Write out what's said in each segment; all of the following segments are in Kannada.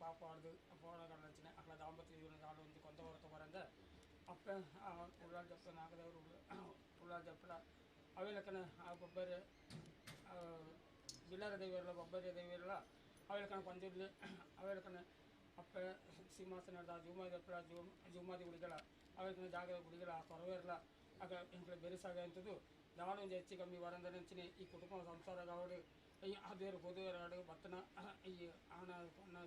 కాపాడు పోరాడాల్సిన అక్కడ దాంపత్య జీవన కాలం నుంచి కొంతవరకు వరంగా అప్పుడే పుల్లాలు చెప్తా నాకు దగ్గర పుల్లాలు చెప్పడా అవి లెక్కన ఆ కొబ్బరి ಜಿಲ್ಲಾರ ದೇವಿಯಲ್ಲ ಒಬ್ಬರೇ ದೇವಿಯಲ್ಲ ಅವೆಲ್ಲಕನ ಕೊಂದಿರ್ಲಿ ಅವೆಲ್ಲಕನ ಅಪ್ಪ ಸಿಂಹಾಸನದ ಜುಮಾದಿ ಗುಡಿಗಳ ಅವೆಲ್ಲಕನ ಜಾಗದ ಗುಡಿಗಳ ಕೊರವೇರಲ್ಲ ಆಗ ಇಂట్లో ಬೆರೆಸಾಗ ಅಂಥದ್ದು దానం చేసి కమ్మి వరంద నుంచి ఈ కుటుంబం సంసార కావడు ఈ అదేరు పొదువేరాడు భర్తన ఈ ఆన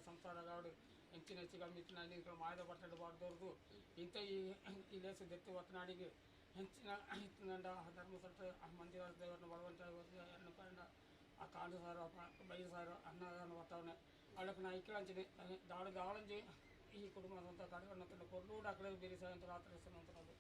సంసార కావడు ఎంచి నెచ్చి కమ్మించిన ఇక్కడ మాయద పట్టడు పడుతూ ఇంత ఈ లేసు దెత్తి వత్తనాడికి ಹೆಂಚಿನ ಇತ್ತಿನಂಡ ಧರ್ಮಸ್ಥಳ ಮಂದಿರ ದೇವರನ್ನ ಬಲವಂತ ಎನ್ನಪಂಡ ಆ ಕಾಂಡು ಸಾರು ಬೈದು ಸಾರು ಅನ್ನದಾನ ವಾತಾವರಣ వాళ్ళకి నా ఇక్కడంచి దాళంచి ఈ కుటుంబం అంతా కడగన్నట్టు కొర్లు కూడా అక్కడే బిరిసాయంతో రాత్రిస్తున్నంటున్నారు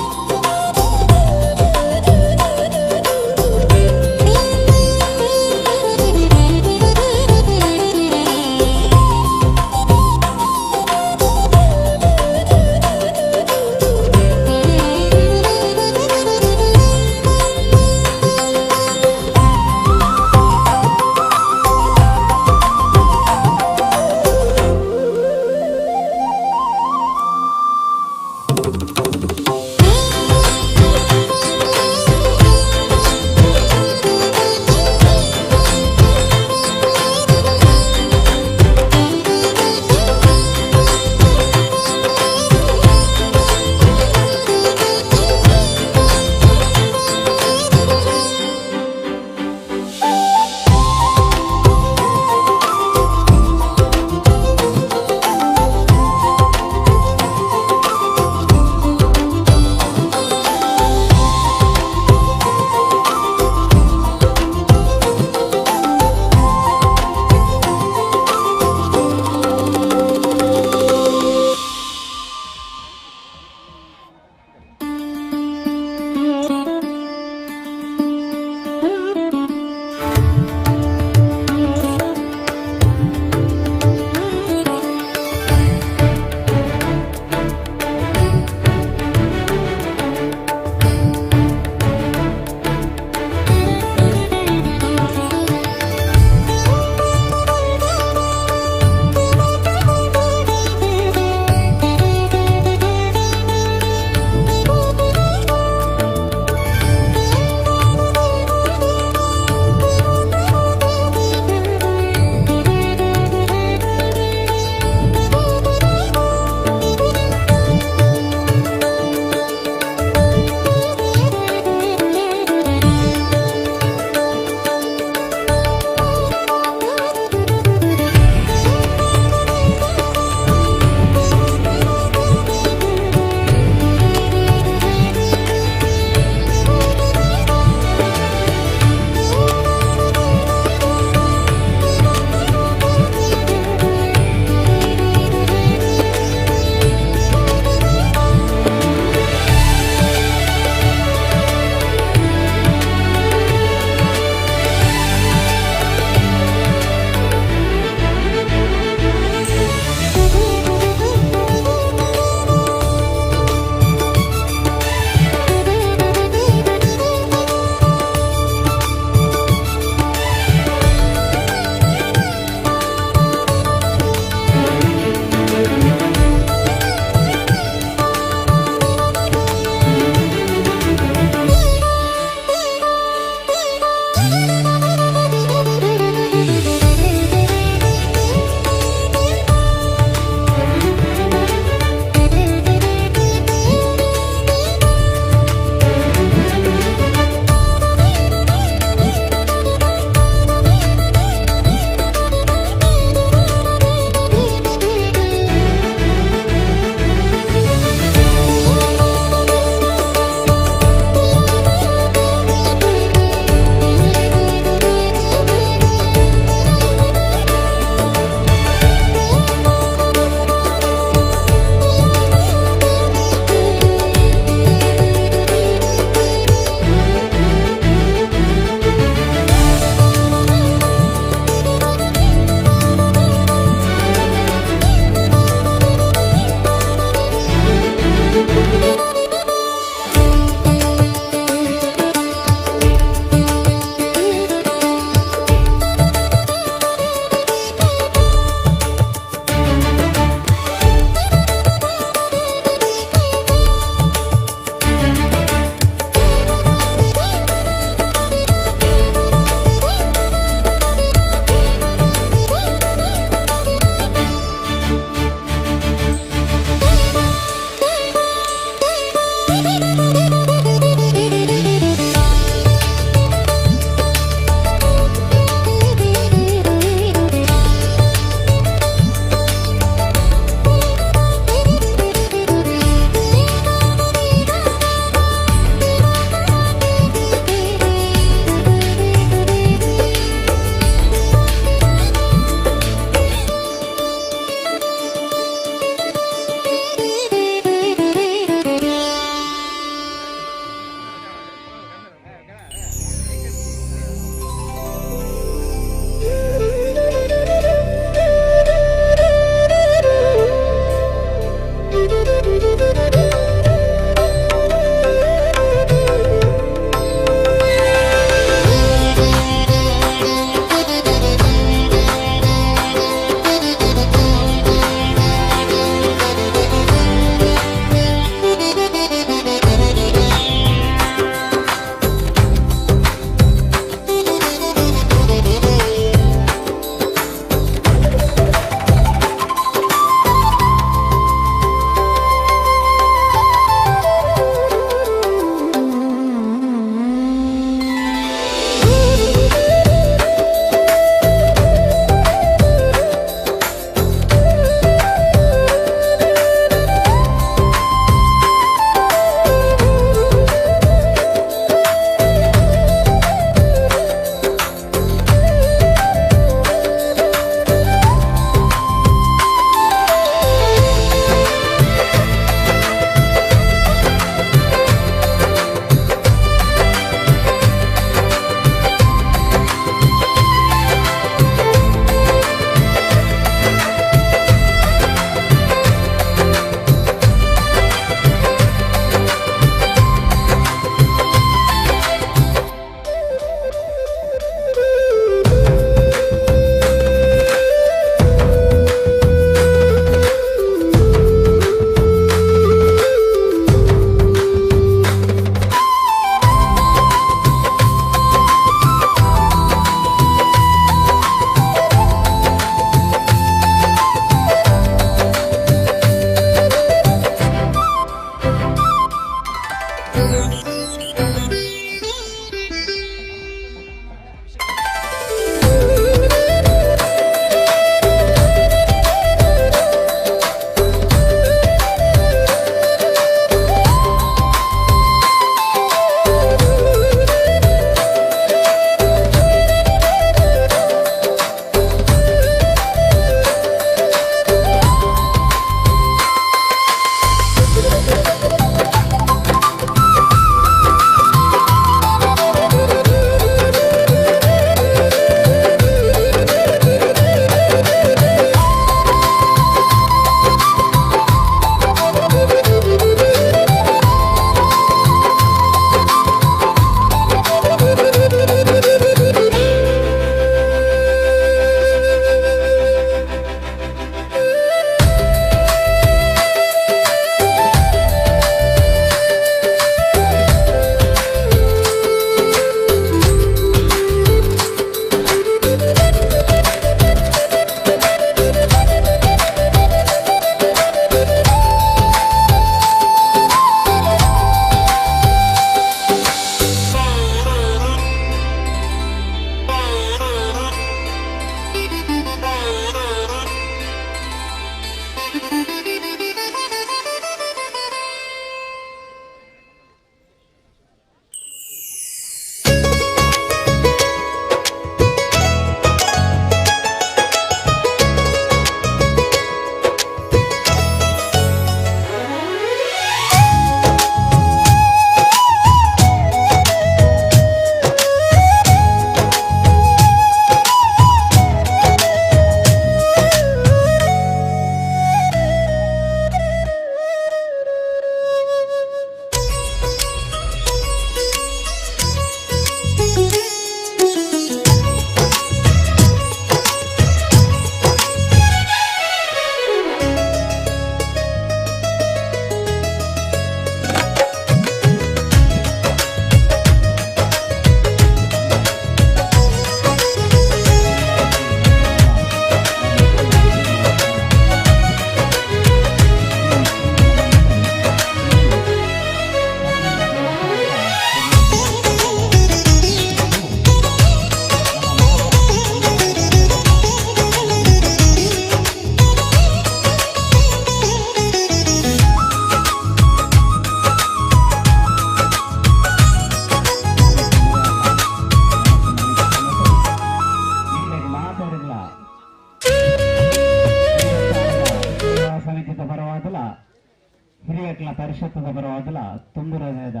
ಹಿರಿಯಕಲ ಪರಿಷತ್ತದ ಬರುವಾಗಲ ತುಂಬುರದ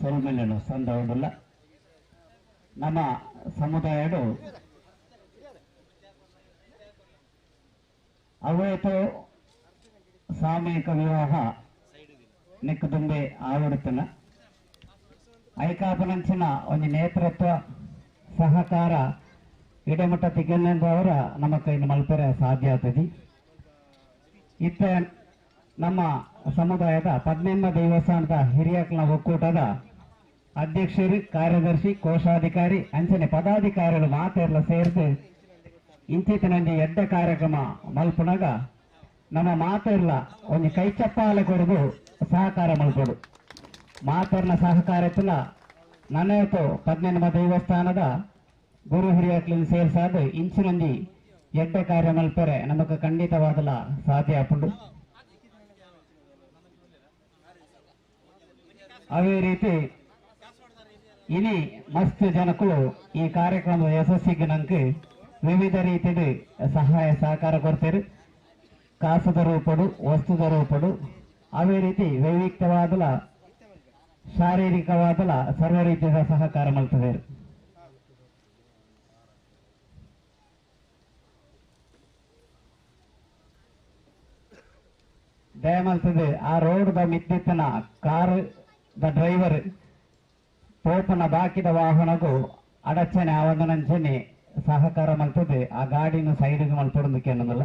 ಸೊಲ್ಮೆಲ್ಲನು ಸಂದವಡುಲ್ಲ ನಮ್ಮ ಸಮುದಾಯಡು ಅವೈತು ಸಾಮೂಹಿಕ ವಿವಾಹ ನಿಕ್ಕದುಂಬೆ ಆವಡುತ್ತನ ಐಕಾಪನಂಚಿನ ಒಂದು ನೇತೃತ್ವ ಸಹಕಾರ ಇಡಮಟ್ಟ ತಿಕ್ಕನವರ ನಮಕ್ ಇನ್ನು ಮಲ್ಪರೆ ಸಾಧ್ಯ ಆಗ್ತದೆ. ಇತ್ತ ನಮ್ಮ ಸಮುದಾಯದ 18ನೇ ದೇವಸ್ಥಾನದ ಹಿರಿಯಕಲ ಒಕ್ಕೂಟದ ಅಧ್ಯಕ್ಷರು, ಕಾರ್ಯದರ್ಶಿ, ಕೋಶಾಧಿಕಾರಿ ಅಂಚನೆ ಪದಾಧಿಕಾರಿಗಳು ಮಾತೆಲ್ಲ ಸೇರಿದು ಇಂಚಿತ್ತಿನೊಂದು ಎಡ್ಡ ಕಾರ್ಯಕ್ರಮ ಮಲ್ಪನಾಗ ನಮ್ಮ ಮಾತೆಲ್ಲ ಒಂದು ಕೈ ಚಪ್ಪಾಲೆ ಕೊಡದು ಸಹಕಾರ ಮಲ್ಪಡು. ಮಾತರ್ನ ಸಹಕಾರത്തിൽ ನನ್ನತು 18ನೇ ದೇವಸ್ಥಾನದ ಗುರು ಹಿರಿಯಕಲಿನ ಸೇರಿಸಾದ ಇಂಚಿನೊಂದಿ ಎಡ್ಡ ಕಾರ್ಯ ಮಲ್ಪರೆ ನಮಗೆ ಖಂಡಿತವಾದಲ ಸಾಧ್ಯ ಆಪುಂಡು. ಅವೇ ರೀತಿ ಇನಿ ಮಸ್ತ್ ಜನಕ್ಕಳು ಈ ಕಾರ್ಯಕ್ರಮದ ಯಶಸ್ಸಿಗೆ ನಂಗೆ ವಿವಿಧ ರೀತಿಯ ಸಹಾಯ ಸಹಕಾರ ಕೊಡ್ತಾರೆ. ಕಾಸದ ರೂಪಡು, ವಸ್ತುದ ರೂಪಡು, ಅವೇ ರೀತಿ ವೈಯಕ್ತಿಕವಾದಲ ಶಾರೀರಿಕವಾದಲ ಸರ್ವ ರೀತಿಯ ಸಹಕಾರ ಮಲ್ತದೆ. ದಯಮಲ್ತದೆ ಆ ರೋಡ್ ದ ಮಿತ್ತಿತ್ತನ ಕಾರ್ ದ ಡ್ರೈವರ್ ಪೋಪನ ಬಾಕಿದ ವಾಹನಗೂ ಅಡಚಣೆ ಆವಂದನಂಚನೆ ಸಹಕಾರ ಮಲ್ತದೆ. ಆ ಗಾಡಿನ ಸೈಡ್ಗೆ ಮಲ್ಪಡೋದಕ್ಕೆ ಅನ್ನೋದಲ್ಲ.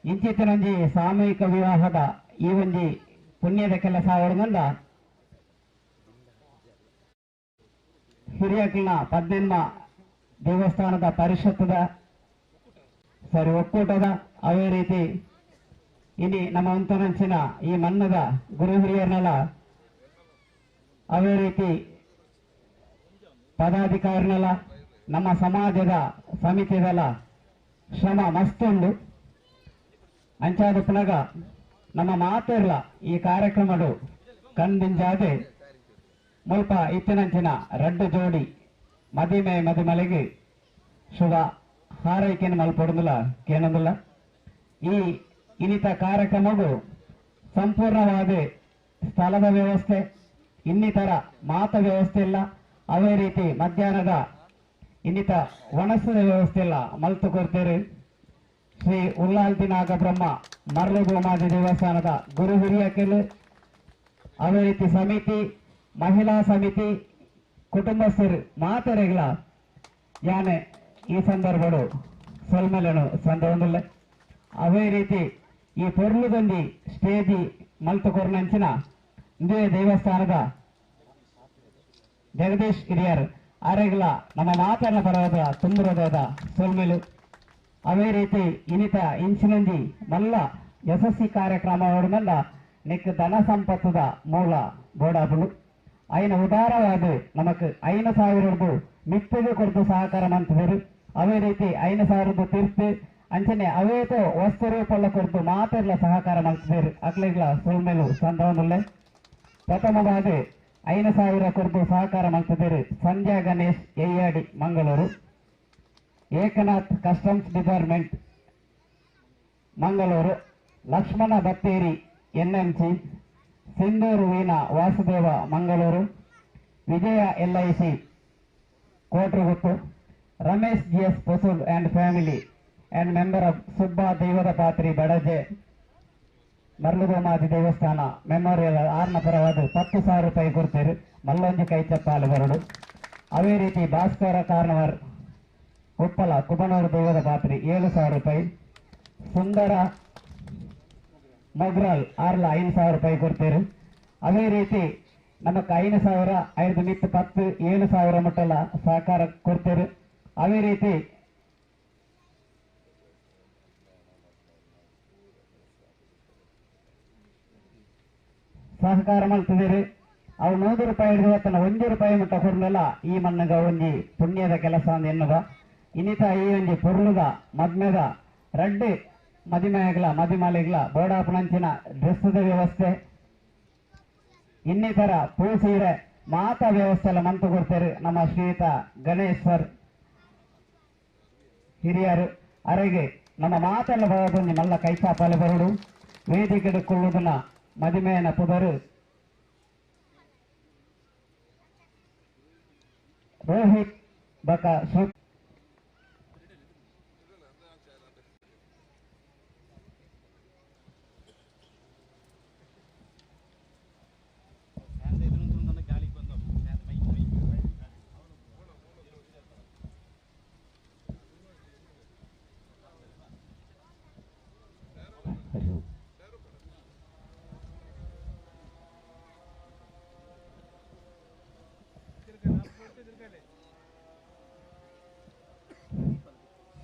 ಇಂಚಿತ್ತಿನಂಜಿ ಸಾಮೂಹಿಕ ವಿವಾಹದ ಈ ಒಂಜಿ ಪುಣ್ಯದ ಕೆಲಸ ಅವರನ್ನ ಹಿರಿಯಕಲ್ನ 18ನೇ ದೇವಸ್ಥಾನದ ಪರಿಷತ್ತದ ಒಕ್ಕೂಟದ ಅವೇ ರೀತಿ ಇನಿ ನಮ್ಮ ಅಂತನಂಚಿನ ಈ ಮನ್ನದ ಗುರು ಹಿರಿಯರನ್ನೆಲ್ಲ ಅವೇ ರೀತಿ ಪದಾಧಿಕಾರಿನೆಲ್ಲ ನಮ್ಮ ಸಮಾಜದ ಸಮಿತಿದೆಲ್ಲ ಶ್ರಮ ಮಸ್ತುಂಡು. ಅಂಚಾದ ಪುನಗ ನಮ್ಮ ಮಾತೆರ್ಲ ಈ ಕಾರ್ಯಕ್ರಮಡು ಕಂದಿಂಜಾದೆ ಮುಲ್ಪ ಇತ್ತಿನಂಚಿನ ರಡ್ಡು ಜೋಡಿ ಮದಿಮೆಲೆಗೆ ಶುಭ ಹಾರೈಕೆಯನ್ನು ಮಲ್ಪಡುದಿಲ್ಲ ಕೇನೊಂದಿಲ್ಲ. ಈ ಇನ್ನಿತ ಕಾರ್ಯಕ್ರಮವು ಸಂಪೂರ್ಣವಾದ ಸ್ಥಳದ ವ್ಯವಸ್ಥೆ, ಇನ್ನಿತರ ಮಾತ ವ್ಯವಸ್ಥೆ ಇಲ್ಲ. ಅವೇ ರೀತಿ ಮಧ್ಯಾಹ್ನದ ಇನ್ನಿತ ವನಸದ ವ್ಯವಸ್ಥೆ ಇಲ್ಲ ಮಲ್ತು ಕೊಡ್ತೇವೆ. ಶ್ರೀ ಉಲ್ಲಾಲ್ತಿ ನಾಗಬ್ರಹ್ಮ ಮರಳು ಗೋಮಾದಿ ದೇವಸ್ಥಾನದ ಗುರು ಹಿರಿಯಕಲು, ಅವೇ ರೀತಿ ಸಮಿತಿ, ಮಹಿಳಾ ಸಮಿತಿ, ಕುಟುಂಬಸ್ಥರು ಮಾತೆರೆಗಳ ಯಾನೆ ಈ ಸಂದರ್ಭಗಳು ಸೊಲ್ಮೆಲೆನು ಸಂದರ್ಭದಲ್ಲ. ಅವೇ ರೀತಿ ಈ ಪೊರ್ಲುದಲ್ಲಿ ಸ್ಟೇಜಿ ಮಲ್ತು ಕೊರ್ನಂಚಿನ ಇಂದೇ ದೇವಸ್ಥಾನದ ಜಗದೀಶ್ ಹಿರಿಯರ್ ಆರೆಗಳ ನಮ್ಮ ಮಾತನ್ನ ಪರವಾದ ತುಂಬುರದ ಸೊಲ್ಮೆಲು. ಅವೇ ರೀತಿ ಇನ್ನಿತ ಇಂಚಿನಂದಿ ಮಲ್ಲ ಯಶಸ್ವಿ ಕಾರ್ಯಕ್ರಮ ಹೊಡೆದಲ್ಲ ನಿಕ್ ಧನ ಸಂಪತ್ತದ ಮೂಲ ಬೋಡಾಪುಳು ಐನ ಉದಾರವಾದ ನಮಕ್ 5,000 ಮಿತ್ತದು ಕೊಡ್ತು ಸಹಕಾರ ಮಂತ್ರಿರು. ಅವೇ ರೀತಿ 5,000 ತೀರ್ತು ಅಂಚನೆ ಅವೇತೋ ವಸ್ತು ರೂಪಲ್ಲ ಕೊಡ್ತು ಮಾತೆಲ್ಲ ಸಹಕಾರ ಮಂತ್ರಿರು ಅಕ್ಲೆಗಳ ಸೋಲ್ಮೇಲು ಸಂದವನಲ್ಲೇ ಪ್ರಥಮವಾದ 5,000 ಕೊಡ್ತು ಸಹಕಾರ ಮಂತ್ರಿರು Sandhya Ganesh Eyyadi Mangaluru, Eknath customs department Mangaluru, Lakshmana Batteri NMC, Sindhuru Veena Vasudeva Mangaluru, Vijaya LIC Kotragutthu, Ramesh GS Posul and family and member of Subba ದೈವದ ಪಾತ್ರಿ ಬಡಜೆ ಮರಳುಗೋಮಾದಿ ದೇವಸ್ಥಾನ ಮೆಮೋರಿಯಲ್ 6ನ ಪರವಾದ 10,000 ರೂಪಾಯಿ ಕೊಡ್ತೀರಿ. ಮಲ್ಲೊಂಜಿ ಕೈ ಚಪ್ಪಾಲೆ ಬರಡು. ಅವೇ ರೀತಿ ಭಾಸ್ಕರ ಕಾರ್ನವರ್ ಉಪ್ಪಲ ಕುಬನೂರು ದೈವದ ಪಾತ್ರಿ 7,000 ರೂಪಾಯಿ. ಸುಂದರ ಮೊಗ್ರಾಲ್ 5,000 ರೂಪಾಯಿ ಕೊಡ್ತೀರಿ. ಅವೇ ರೀತಿ ನಮಕ್ 5,000 5 ಮಿತ್ತು 10 7,000 ಮುಟ್ಟಲ ಸಹಕಾರ ಕೊಡ್ತೀರಿ. ಅವೇ ರೀತಿ ಸಹಕಾರ ಮಾಡ್ತಿದ್ದೀರಿ. ಅವು 100 ರೂಪಾಯಿ ಹಿಡಿದತ್ತನ 1 ರೂಪಾಯಿ ಮುಟ್ಟ ಕೊಡ್ಲಿಲ್ಲ ಈ ಮಣ್ಣಗ ಒಂಜಿ ಪುಣ್ಯದ ಕೆಲಸ ಅಂದ ಎನ್ನುವ ಇನ್ನಿತ ಈ ಒಂಜಿ ಪುರ್ಲುದ ಮದ್ಮೆದ ರಡ್ಡು ಮದಿಮಾಲೆಗಳ ಬೋಡಾಪುನಂಚಿನ ಡ್ರೆಸ್ದ ವ್ಯವಸ್ಥೆ ಇನ್ನಿತರ ಪೂಸೀರೆ ಮಾತ ವ್ಯವಸ್ಥೆ ಎಲ್ಲ ಮಂತು ಕೊಡ್ತಾರೆ. ನಮ್ಮ ಶ್ರೀಯುತ ಗಣೇಶ್ ಸರ್ ಹಿರಿಯರು ಅರೆಗೆ ನಮ್ಮ ಮಾತೆಲ್ಲ ಬರೋದು ಮಲ್ಲ ಕೈ ಚಾಪಾಲೆ ಬರೋಡು. ವೇದಿಕೆಡು ಕೊಳ್ಳುವುದನ್ನ ಮದಿಮೆಯನ ಪುದರು ರೋಹಿತ್ ಬಕ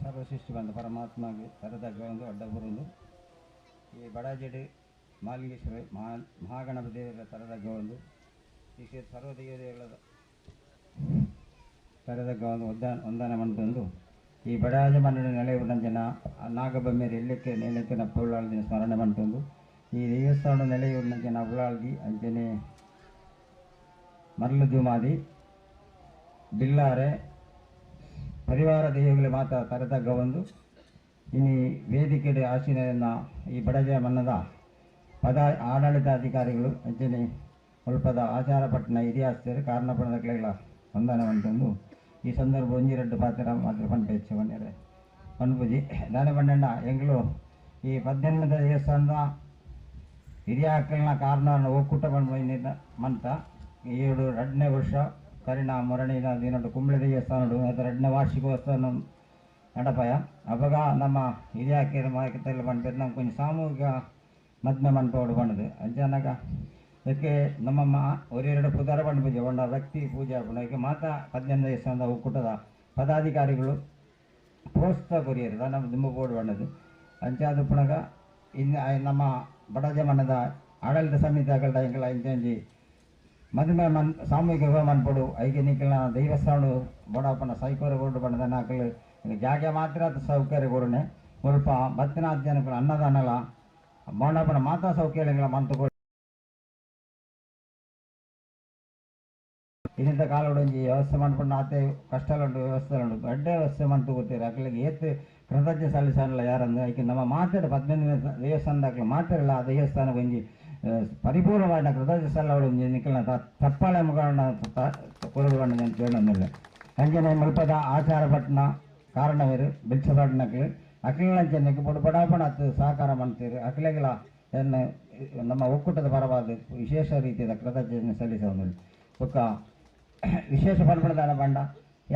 ಸರ್ವಸೃಷ್ಟಿ ಬಂದ ಪರಮಾತ್ಮಗೆ ತರದಾಗ ಒಂದು ಅಡ್ಡ ಬರುವುದು ಈ ಬಡಾಜಡಿ ಮಾಲಿಂಗೇಶ್ವರ ಮಹಾಗಣಪತಿ ದೇವರ ತರದಾಗ ಒಂದು ಈ ಸರ್ವದೇವತೆಗಳ ತರದಾಗ ಒಂದು ಒಂದಾನ ಮಂಟೊಂದು ಈ ಬಡಾಜ ಮಂಡಳಿ ನೆಲೆಯುವ ಜನ ನಾಗಬೊಮ್ಮೆರು ಎಲ್ಲಕ್ಕೆ ನೆಲೆಕ್ಕೆ ನಾವು ಉಳ್ಳಾಳ್ದಿನ ಸ್ಮರಣೆ ಮಂಟೊಂದು ಈ ದೇವಸ್ಥಾನ ನೆಲೆಯುವ ಜನ ಉಳ್ಳಾಳ್ದಿ ಅಂಚನೆ ಮರಳು ಜುಮಾದಿ ಬಿಲ್ಲಾರೆ ಪರಿವಾರ ದೈವಗಳ ಮಾತ ತರದಾಗ ಒಂದು ಇನ್ನು ವೇದಿಕೆಯ ಆಶೀನ ಈ ಬಡಜ ಮನ್ನದ ಆಡಳಿತಾಧಿಕಾರಿಗಳು ಅಂಚನೆ ಸ್ವಲ್ಪದ ಆಚಾರಪಟ್ಟಣ ಇತಿಹಾಸರು ಕಾರಣಪಣಗಳ ವಂದನೆ ಅಂತಂದು ಈ ಸಂದರ್ಭ ಒಂಜಿ ಪಾತ್ರ ಮಾತ್ರ ಪಂಪೆಚ್ಚ ಬನ್ನಿರೆ ಪನ್ಪುಜಿ ದಾನ ಬಣ್ಣಣ್ಣ ಎಂಗಳು ಈ 18ನೇ ದೇವಸ್ಥಾನದ ಹಿರಿಯ ಅಕ್ಕಳನ್ನ ಕಾರಣ ಒಕ್ಕೂಟ ಬಂದ ಮಂತ 2ನೇ ವರ್ಷ ಕರಿಣ ಮೊರಣಿನ ದಿನಡು ಕುಂಬಳೆ ದೇವಸ್ಥಾನಡು ಅದರ 2ನೇ ವಾರ್ಷಿಕೋತ್ಸವ ನಡಪಾಯ ಅವಾಗ ನಮ್ಮ ಹಿರಿಯ ಅಕ್ಕಿರ ಮಾಹಿತಿ ಬಂದ್ಬಿಟ್ಟು ನಮ್ಗೆ ಕೊಂಚ ಸಾಮೂಹಿಕ ಮದ್ಮೆ ಮಂಟೋಡು ಬಂದದು ಅಂಜನಾಗ ಇದಕ್ಕೆ ನಮ್ಮಮ್ಮ ಒರೆರಡು ಪುದಾರ ಬಂದು ಪೂಜೆ ಒಂಡ ವ್ಯಕ್ತಿ ಪೂಜೆ ಅದಕ್ಕೆ ಮಾತಾ 18ನೇ ದೇವಸ್ಥಾನದ ಒಕ್ಕೂಟದ ಪದಾಧಿಕಾರಿಗಳು ಪ್ರೋತ್ಸಾಹ ಕೊರಿಯರು ನಮ್ಮ ದುಂಬ ಬೋರ್ಡು ಬಂದದು ಅಂಚಾದ ಪುಣಗ ಇನ್ನು ನಮ್ಮ ಬಡಜ ಮಣ್ಣದ ಆಡಳಿತ ಸಮಿತಿಗಳ ಎಂಗಳ ಇಂಚಿ ಮದುವೆ ಸಾಮೂಹಿಕ ವಿವಾಹ ಮನ್ಪಡು ಐಗೆ ನಿಕ್ಕಲ ದೇವಸ್ಥಾನ ಬೋಡಪ್ಪನ ಸೈಕೋರ ಗೋಡು ಬಣ್ಣದ ನಾಲ್ಕು ಜಾಗ ಮಾತ್ರ ಸೌಕರ್ಯ ಕೊಡನೆ ಸ್ವಲ್ಪ 14 ಜನಗಳು ಅನ್ನದಾನಲ ಬೋಡಪ್ಪನ ಮಾತಾ ಸೌಕರ್ಯಗಳ ಮಂತು ಇನ್ನಿಂದ ಕಾಲೊಂಜಿ ವ್ಯವಸ್ಥೆ ಮಾಡ್ಕೊಂಡು ಆತೆ ಕಷ್ಟಲುಂಟು ವ್ಯವಸ್ಥೆಲುಂಟು ದೊಡ್ಡ ವ್ಯವಸ್ಥೆ ಮಾಡ್ತು ಗೊತ್ತೀರಿ ಅಕ್ಕಳಿಗೆ ಏತ್ ಕೃತಜ್ಞ ಸಲ್ಲಿಸಲ್ಲ ಯಾರಂದ್ರೆ ಐಕೆ ನಮ್ಮ ಮಾತಾಡ 18ನೇ ದೇವಸ್ಥಾನದಾಗಲಿ ಮಾತಾಡಲ್ಲ ಆ ದೇವಸ್ಥಾನ ಒಂಜಿ ಪರಿಪೂರ್ಣವಾದ ಕೃತಜ್ಞ ಸಲ್ಲ ನಿಕ್ಕಲ ತಪ್ಪಾಳೆ ಮುಖಂಡ ಕೊರಡು ಬಣ್ಣ ಅಂತ ಹೇಳೋದಿಲ್ಲ ಹಂಗೆ ಮಲ್ಪದ ಆಚಾರ ಪಟ್ಟಣ ಕಾರಣವೇರು ಬಿಲ್ಸಪಟ್ಟಣಕ್ಕೆ ಅಕ್ಲಿಂಚನಕ್ಕೆ ಬಡಪಣ ಅದು ಸಹಕಾರ ಮಾಡ್ತೀರಿ ಅಕ್ಲೆಗಳ ನಮ್ಮ ಒಕ್ಕೂಟದ ಪರವಾದ ವಿಶೇಷ ರೀತಿಯ ಕೃತಜ್ಞತೆ ಸಲ್ಲಿಸೋದಿಲ್ಲ ಒಕ್ಕ ವಿಶೇಷ ಪರ್ಪಣದಾನ ಬಂಡ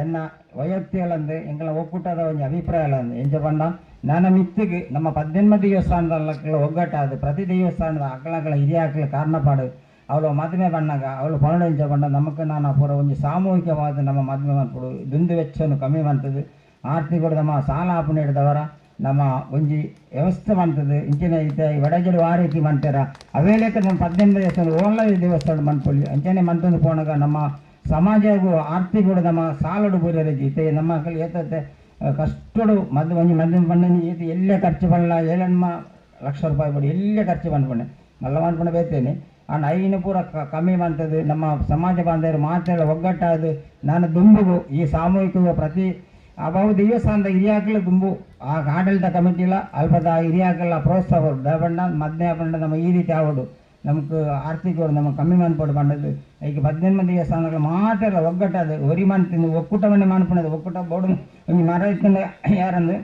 ಎನ್ನ ವೈಯಕ್ತಿಗಳಂದು ಎಂಗಳ ಒಕ್ಕೂಟದ ಒಂದು ಅಭಿಪ್ರಾಯ ಎಂಜ ಬಂಡ ನನ್ನ ಮಿತ್ತಿಗೆ ನಮ್ಮ 18 ದೇವಸ್ಥಾನದ ಒಗ್ಗಟ್ಟಾದ ಪ್ರತಿ ದೇವಸ್ಥಾನದ ಅಕ್ಕಳಗಳ ಹಿರಿಯ ಅಕ್ಕಳ ಕಾರಣಪಾಡು ಅವಳು ಮದುವೆ ಬಣ್ಣಾಗ ಅವಳು ಪರಣಿಂಚ ಬಂಡ ನಮಗೆ ನಾನು ಪೂರ ಒಂದು ಸಾಮೂಹಿಕವಾದ ನಮ್ಮ ಮದುವೆ ಮಾಡ್ಕೊಡು ದುಂದು ವೆಚ್ಚವನ್ನು ಕಮ್ಮಿ ಮಾಡ್ತದೆ ಆರ್ಥಿಕ ನಮ್ಮ ಸಾಲ ಆಪು ನೀಡಿದವರ ನಮ್ಮ ಒಂಜಿ ವ್ಯವಸ್ಥೆ ಮಾಡ್ತದೆ ಇಂಚಿನ ಐತೆ ವಡಜಡು ಆ ರೀತಿ ಮಾಡ್ತಾರ ಅವೇಲೇಕ ನಮ್ಮ 18 ದೇವಸ್ಥಾನ ಓನ್ಲ ದೇವಸ್ಥಾನ ಮಾಡ್ಕೊಳ್ಳಿ ಅಂಚನೆ ಮಂತಂದು ಪೋಣಗ ನಮ್ಮ ಸಮಾಜಗೂ ಆರ್ಥಿಕ ನಮ್ಮ ಸಾಲಡು ಬೂರ ಐತೆ ನಮ್ಮ ಮಕ್ಕಳು ಏತತ್ತೆ ಕಷ್ಟಡು ಮದ್ದು ಒಂಜಿ ಮದ್ದು ಬಣ್ಣನಿ ಈತ ಎಲ್ಲೇ ಖರ್ಚು ಬಣ್ಣ 7 ಲಕ್ಷ ರೂಪಾಯಿ ಬಡಿ ಎಲ್ಲೇ ಖರ್ಚು ಬಂದ್ಕೊಂಡೆ ಮಲ್ಲ ಮಾಡ್ಕೊಂಡು ಬೇತೇನೆ ಅಂಡ್ ಐನು ಪೂರ ಕಮ್ಮಿ ಮಾಡ್ತದೆ ನಮ್ಮ ಸಮಾಜ ಬಾಂಧವರು ಮಾತೆಲ್ಲ ಒಗ್ಗಟ್ಟಾದು ನಾನು ದುಂಬುಗು ಈ ಸಾಮೂಹಿಕ ಪ್ರತಿ ಅಭಾವ ದೇವಸ್ಥಾನದ ಹಿರಿಯಾಕಲ ದುಂಬು ಆ ಆಡಳಿತ ಕಮಿಟಿಲ ಅಲ್ಪದ ಹಿರಿಯಾಕಲ್ಲ ಪ್ರೋತ್ಸಾಹ ದಬಂಡ ಮದ್ನೆ ಬಂಡ ನಮ್ಮ ಈ ರೀತಿ ಆಗೋದು ನಮ್ಗೆ ಆರ್ಥಿಕ ನಮ್ಮ ಕಮ್ಮಿ ಮಾಡ್ಕೊಂಡು ಬಂದದ್ದು ಈಗ 18 ದೇವಸ್ಥಾನಗಳು ಮಾತ್ರ ಒಗ್ಗಟ್ಟದು ಒರಿ ಮಾಡ್ತೀನಿ ಒಕ್ಕೂಟವನ್ನೇ ಮಾಡ್ಕೊಂಡದು ಒಕ್ಕೂಟ ಬೋರ್ಡು ಒಂದು ಮರ ಇತ್ತಂದ್ರೆ ಯಾರಂದ್ರೆ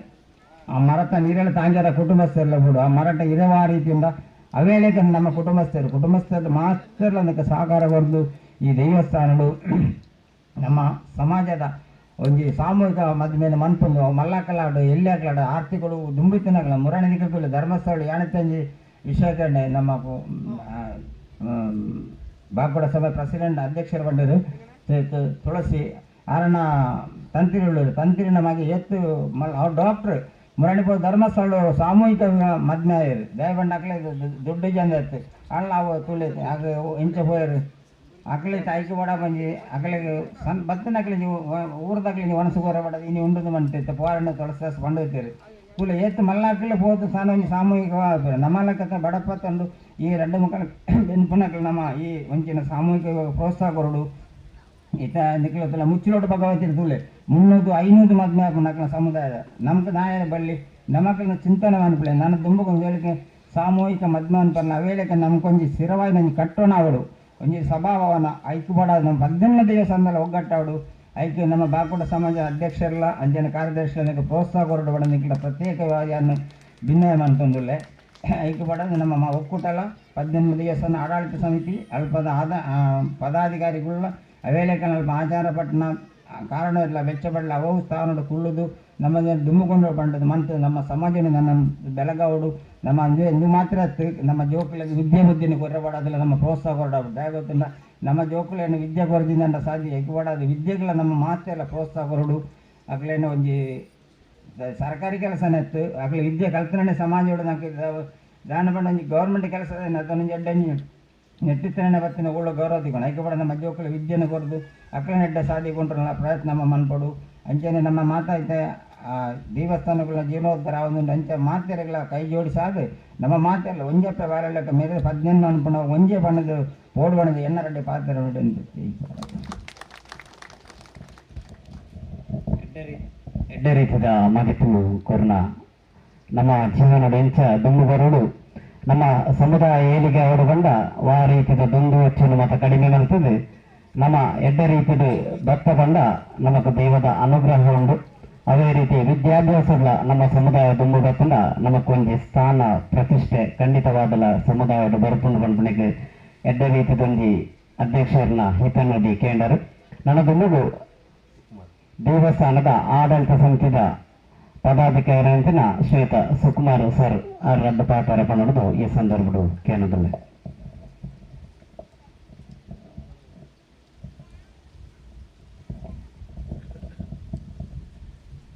ಆ ಮರತ ನೀರೆಲ್ಲ ತಾಂಜಾರ ಕುಟುಂಬಸ್ಥರೆಲ್ಲ ಬಿಡು ಆ ಮರಟ ಇರುವ ಆ ರೀತಿಯಿಂದ ಅವೇಲೇಕ ನಮ್ಮ ಕುಟುಂಬಸ್ಥರು ಮಾತ್ರ ಅದಕ್ಕೆ ಸಹಕಾರ ಕೊಡ್ದು ಈ ದೇವಸ್ಥಾನಗಳು ನಮ್ಮ ಸಮಾಜದ ಒಂಜಿ ಸಾಮೂಹಿಕ ಮದ್ಮೇಲೆ ಮನ್ಪುಂಡು ಮಲ್ಲಾಕಲಾಡು ಎಲ್ಲಿಯಾಕಲಾಡು ಆರ್ಥಿಕಗಳು ದುಂಬಿತನಗಳ ಮುರಣಿ ದಿಕ್ಕಗಳು ಧರ್ಮಸ್ಥಳ ಯಾಣತ್ತಂಜಿ ವಿಷಯಕರಣೆ ನಮ್ಮ ಬಾಗುಡ ಸಭೆ ಪ್ರೆಸಿಡೆಂಟ್ ಅಧ್ಯಕ್ಷರು ಬಂದರು ತುಳಸಿ ಅರಣ ತಂತ್ರಿ ನಮಗೆ ಎತ್ತು ಅವ್ರು ಡಾಕ್ಟ್ರು ಮುರಣಿಪುರ ಧರ್ಮಸ್ಥಳ ಸಾಮೂಹಿಕ ಮದ್ಮೆಯರು ದಯಬಂಡ ಅಕ್ಲೆ ದುಡ್ಡು ಜನ ಎತ್ತು ಅಲ್ಲ ಅವು ತುಳಿತು ಆಗ ಇಂಚೆ ಹೋಯರು ಅಕ್ಲಿ ತಾಯ್ಕೆ ಬಡ ಬಂಜಿ ಅಕ್ಲಿಗೆ ಬತ್ತನ ಅಕ್ಲಿ ನೀವು ಊರದಾಗ್ಲಿ ನೀವು ಒಣಸು ಗೋರ ಬಡ ಇನ್ನು ಉಂಡದು ಮಂಟೈತೆ ಪೋರಣ್ಣ ತೊಳಸ ಬಂಡೋಯ್ತೀರಿ ಕೂಲ ಏತ್ತು ಮಲ್ಲಾಕ್ಲೆ ಹೋದ ಸಾನ ಒಂಜಿ ಸಾಮೂಹಿಕ ನಮ್ಮಲ್ಲಕ್ಕ ಬಡಪ್ಪ ತಂದು ಈ 2 ಮಕ್ಕಳು ಬೆನ್ಪುನಕ್ಲು ನಮ್ಮ ಈ ಒಂಚಿನ ಸಾಮೂಹಿಕ ಪ್ರೋತ್ಸಾಹ ಕೊರಡು ಈತ ನಿಕ್ಲತ್ತಲ್ಲ ಮುಚ್ಚಿಲೋಟ ಭಗವತಿ ತುಲೆ 300-500 ಮದ್ಮೆ ಹಾಕೊಂಡಾಕಲ ಸಮುದಾಯದ ನಮ್ಗೆ ನಾಯ ಬಳ್ಳಿ ನಮ್ಮಕ್ಕಳನ್ನ ಚಿಂತನೆ ಮಾಡ್ಕೊಳ್ಳಿ ನಾನು ತುಂಬಕೊಂಡು ಹೇಳಿಕೆ ಸಾಮೂಹಿಕ ಮದ್ಮಾನ್ ಪನ್ನ ಅವೇಳಕ್ಕೆ ನಮ್ಗೊಂಜಿ ಸ್ಥಿರವಾಗಿ ನಂಜಿ ಕಟ್ಟೋಣಾವಡು ಒಂಜಿ ಸಭಾಭವನ ಐಕ್ಯಪಡಾದ ನಮ್ಮ 18 ದೇವಸ್ಥಾನದಲ್ಲಿ ಒಗ್ಗಟ್ಟಾವಡು ಐಕ್ಯ ನಮ್ಮ ಬಾಕುಡ ಸಮಾಜ ಅಧ್ಯಕ್ಷರಲ್ಲ ಅಂಜನ ಕಾರ್ಯದರ್ಶಿಗಳಿಗೆ ಪ್ರೋತ್ಸಾಹ ಕೊರಡು ಬಡನಿಕ್ಲ ಪ್ರತ್ಯೇಕವಾಗಿ ಭಿನ್ನಯ ಮಂತೊಂದುಲ್ಲೆ ಐಕ್ಯಪಡೋದು ನಮ್ಮ ಒಕ್ಕೂಟಲ 18 ದೇವಸ್ಥಾನ ಆಡಳಿತ ಸಮಿತಿ ಅಲ್ಪದ ಪದಾಧಿಕಾರಿಗಳ ಅವೇಳಕ್ಕೆ ಅಲ್ಪ ಆಚಾರ ಪಟ್ಟಣ ಕಾರಣ ಇಲ್ಲ ವೆಚ್ಚಪಡಲ ಅವು ಸ್ಥಾನದ ಕುಳ್ಳುದು ನಮ್ಮ ದುಮ್ಮುಕೊಂಡು ಬಂಡದು ಮಂತು ನಮ್ಮ ಸಮಾಜ ನನ್ನ ಬೆಳಗಾವಡು ನಮ್ಮ ಇಂದು ಮಾತ್ರ ನಮ್ಮ ಜೋಕುಳಿಗೆ ವಿದ್ಯೆ ಬುದ್ಧಿನ ಕೊರಬಾಡೋದಿಲ್ಲ ನಮ್ಮ ಪ್ರೋತ್ಸಾಹ ಕೊರಡಾಡು ದಯಗೊತ್ತಿಲ್ಲ ನಮ್ಮ ಜೋಕುಳನ್ನು ವಿದ್ಯೆ ಕೊರದಿಂದ ಸಾಧ್ಯ ಎಗ್ಗಬಾಡೋದು ವಿದ್ಯೆಗಳ ನಮ್ಮ ಮಾತೆಲ್ಲ ಪ್ರೋತ್ಸಾಹ ಕೊರಡು ಅಕ್ಲೇನು ಒಂಜಿ ಸರ್ಕಾರಿ ಕೆಲಸನೆತ್ತು ಅಕ್ಲೆ ವಿದ್ಯೆ ಕಲ್ತನೆ ಸಮಾಜೋಡು ನಮಗೆ ದಾನ ಬಂಡ ಒಂಜಿ ಗೌರ್ಮೆಂಟ್ ಕೆಲಸ ಅದೊಂದು ಎಡ್ಡಂಜಿ ನೆಟ್ಟಿತ್ತನೆ ಬತ್ತಿನ ಒಳ್ಳೆ ಗೌರವ ತಿಕೊಂಡು ಐಕ್ಯಪಡ ನಮ್ಮ ಜೋಕುಳ ವಿದ್ಯೆನ ಕೊರದು ಅಕ್ಲೆ ನೆಡ್ಡ ಸಾಧಿಕೊಂಡ್ರಲ್ಲ ಪ್ರಯತ್ನ ನಮ್ಮ ಮನ್ಪಡು ಅಂಚನೆ ನಮ್ಮ ಮಾತಾಯ್ತೆ ದೇವಸ್ಥಾನಗಳ ಜೀರ್ಣೋದ್ಧಾರ ಒಂದು ಅಂಚ ಮಾತೆರೆಗಳ ಕೈ ಜೋಡಿಸಾದು ನಮ್ಮ ಮಾತೆಲ್ಲ ಒಂಜೆಪ್ಪ ಬಾರಲೆಕ್ಕ ಮೇಲೆ 18 ಅನ್ಪುಣ ಒಂಜೆ ಬಣ್ಣದ ಓಡು ಬಣ್ಣದ ಎಣ್ಣರಡ್ಡೆ ಪಾತ್ರ ಎಡ್ಡೆ ರೀತಿಯ ಮದಿಪು ಕೊರೋನಾ ನಮ್ಮ ಜೀವನದ ಎಂಚ ದುಂಬು ಬರೋಡು ನಮ್ಮ ಸಮುದಾಯ ಏಳಿಗೆ ಅವರು ಬಂದ ಆ ರೀತಿಯ ದುಂದು ಹೆಚ್ಚು ಮತ ಕಡಿಮೆ ಮಲ್ತದೆ ನಮ್ಮ ಎಡ್ಡೆ ರೀತಿಯ ಭಕ್ತ ಬಂದ ನಮకు ದೇವದ ಅನುಗ್ರಹ ಉಂಟು ಅದೇ ರೀತಿ ವಿದ್ಯಾಭ್ಯಾಸಗಳ ನಮ್ಮ ಸಮುದಾಯ ದುಂಬು ಬತ್ತಂಡ ನಮಕೊಂದು ಸ್ಥಾನ ಪ್ರತಿಷ್ಠೆ ಖಂಡಿತವಾದಲ ಸಮುದಾಯದ ಬರುಪುಂಡು ಬಂಪಣಿಗೆ ಎಡ್ಡೆ ರೀತಿದೊಂದು ಅಧ್ಯಕ್ಷರನ್ನ ಹಿತನಡಿ ಕೇಂಡರು ನನ್ನ ದುಂಬುಗು ದೇವಸ್ಥಾನದ ಆಡಳಿತ ಸಮಿತಿದ ಪದಾಧಿಕಾರಿ ಅಂತಿನ ಶ್ವೇತ ಸುಕುಮಾರ್ ಸರ್ ರದ್ದು ಪಾಠ ಪಣದು ಈ ಸಂದರ್ಭಡು ಕೇಂದ್ರದಲ್ಲಿ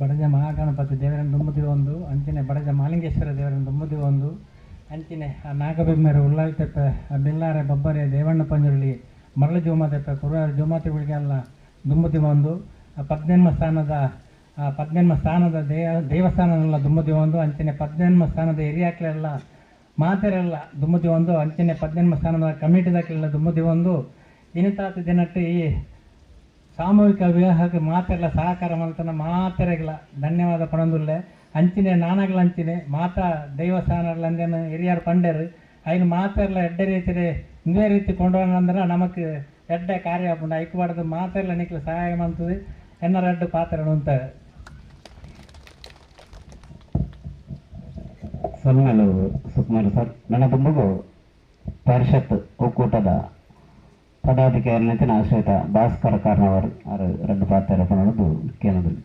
ಬಡಜ ಮಹಾಗಣಪತಿ ದೇವರನ್ನು ದುಂಬುದಿವ ಒಂದು ಅಂಚಿನ ಬಡಜ ಮಾಲಿಂಗೇಶ್ವರ ದೇವರನ್ನು ದುಂಬುದಿವ ಒಂದು ಅಂಚಿನೆ ಆ ನಾಗಬೆಮ್ಮೆರು ಉಳ್ಳಾಲ್ ತೆಪ್ಪೆ ಬಿಲ್ಲಾರೆ ಬಬ್ಬರೆ ದೇವಣ್ಣ ಪಂಜುರ್ಲಿ ಮರಳು ಜೋಮ ತೆಪ್ಪೆ ಕುರುವಾರ ಜೋಮಾತಿಗಳಿಗೆಲ್ಲ ದುಂಬುದಿವ ಒಂದು 18 ಸ್ಥಾನದ ದೇವಸ್ಥಾನನೆಲ್ಲ ದುಂಬುದಿವ ಒಂದು ಅಂಚಿನ 18 ಸ್ಥಾನದ ಹಿರಿಯಾಕ್ಲೆಲ್ಲ ಮಾತೆರೆಲ್ಲ ದುಂಬುದಿವ ಒಂದು ಅಂಚಿನ 18 ಸ್ಥಾನದ ಕಮಿಟಿದಾಕ್ಲೆಲ್ಲ ದುಂಬುದಿವ ಒಂದು ಇನಿತಾತ ದಿನಟ್ಟು ಈ ಸಾಮೂಹಿಕ ವಿವಾಹಕ್ಕೆ ಮಾತೆಲ್ಲ ಸಹಕಾರ ಮಲ್ತನ ಮಾತೆರೆಗಳ ಧನ್ಯವಾದ ಪಣಂದುಲ್ಲೆ ಅಂಚಿನೆ ನಾನಾಗ್ಲ ಅಂಚಿನೆ ಮಾತಾ ದೇವಸ್ಥಾನಗಳಂದೇನು ಹಿರಿಯರು ಪಂಡರು ಐನು ಮಾತೆಲ್ಲ ಎಡ್ಡೆ ರೀತಿ ಇಂದೇ ರೀತಿ ಕೊಂಡೋಗಂದ್ರೆ ನಮಕ್ ಎಡ್ಡೆ ಕಾರ್ಯ ಪುಂಡ ಐಕ್ಬಾರ್ದು ಮಾತೆಲ್ಲ ನಿಕ್ಲು ಸಹಾಯ ಮಾಡ್ತದೆ ಎನ್ನ ರೆಡ್ಡು ಪಾತ್ರ ಅಂತ ಸೊಲ್ಮೆಲು ಸುಕುಮಾರ್ ಸರ್ ನನ್ನ ದುಂಬುಗು ಪರಿಷತ್ ಒಕ್ಕೂಟದ ಪದಾಧಿಕಾರಿ ನಿತಿನ ಶ್ವೇತ ಭಾಸ್ಕರ ಕಾರ್ನವರು ರದ್ದು ಪಾತ್ರ ಪಣದು ಕೇಂದ್ರದಲ್ಲಿ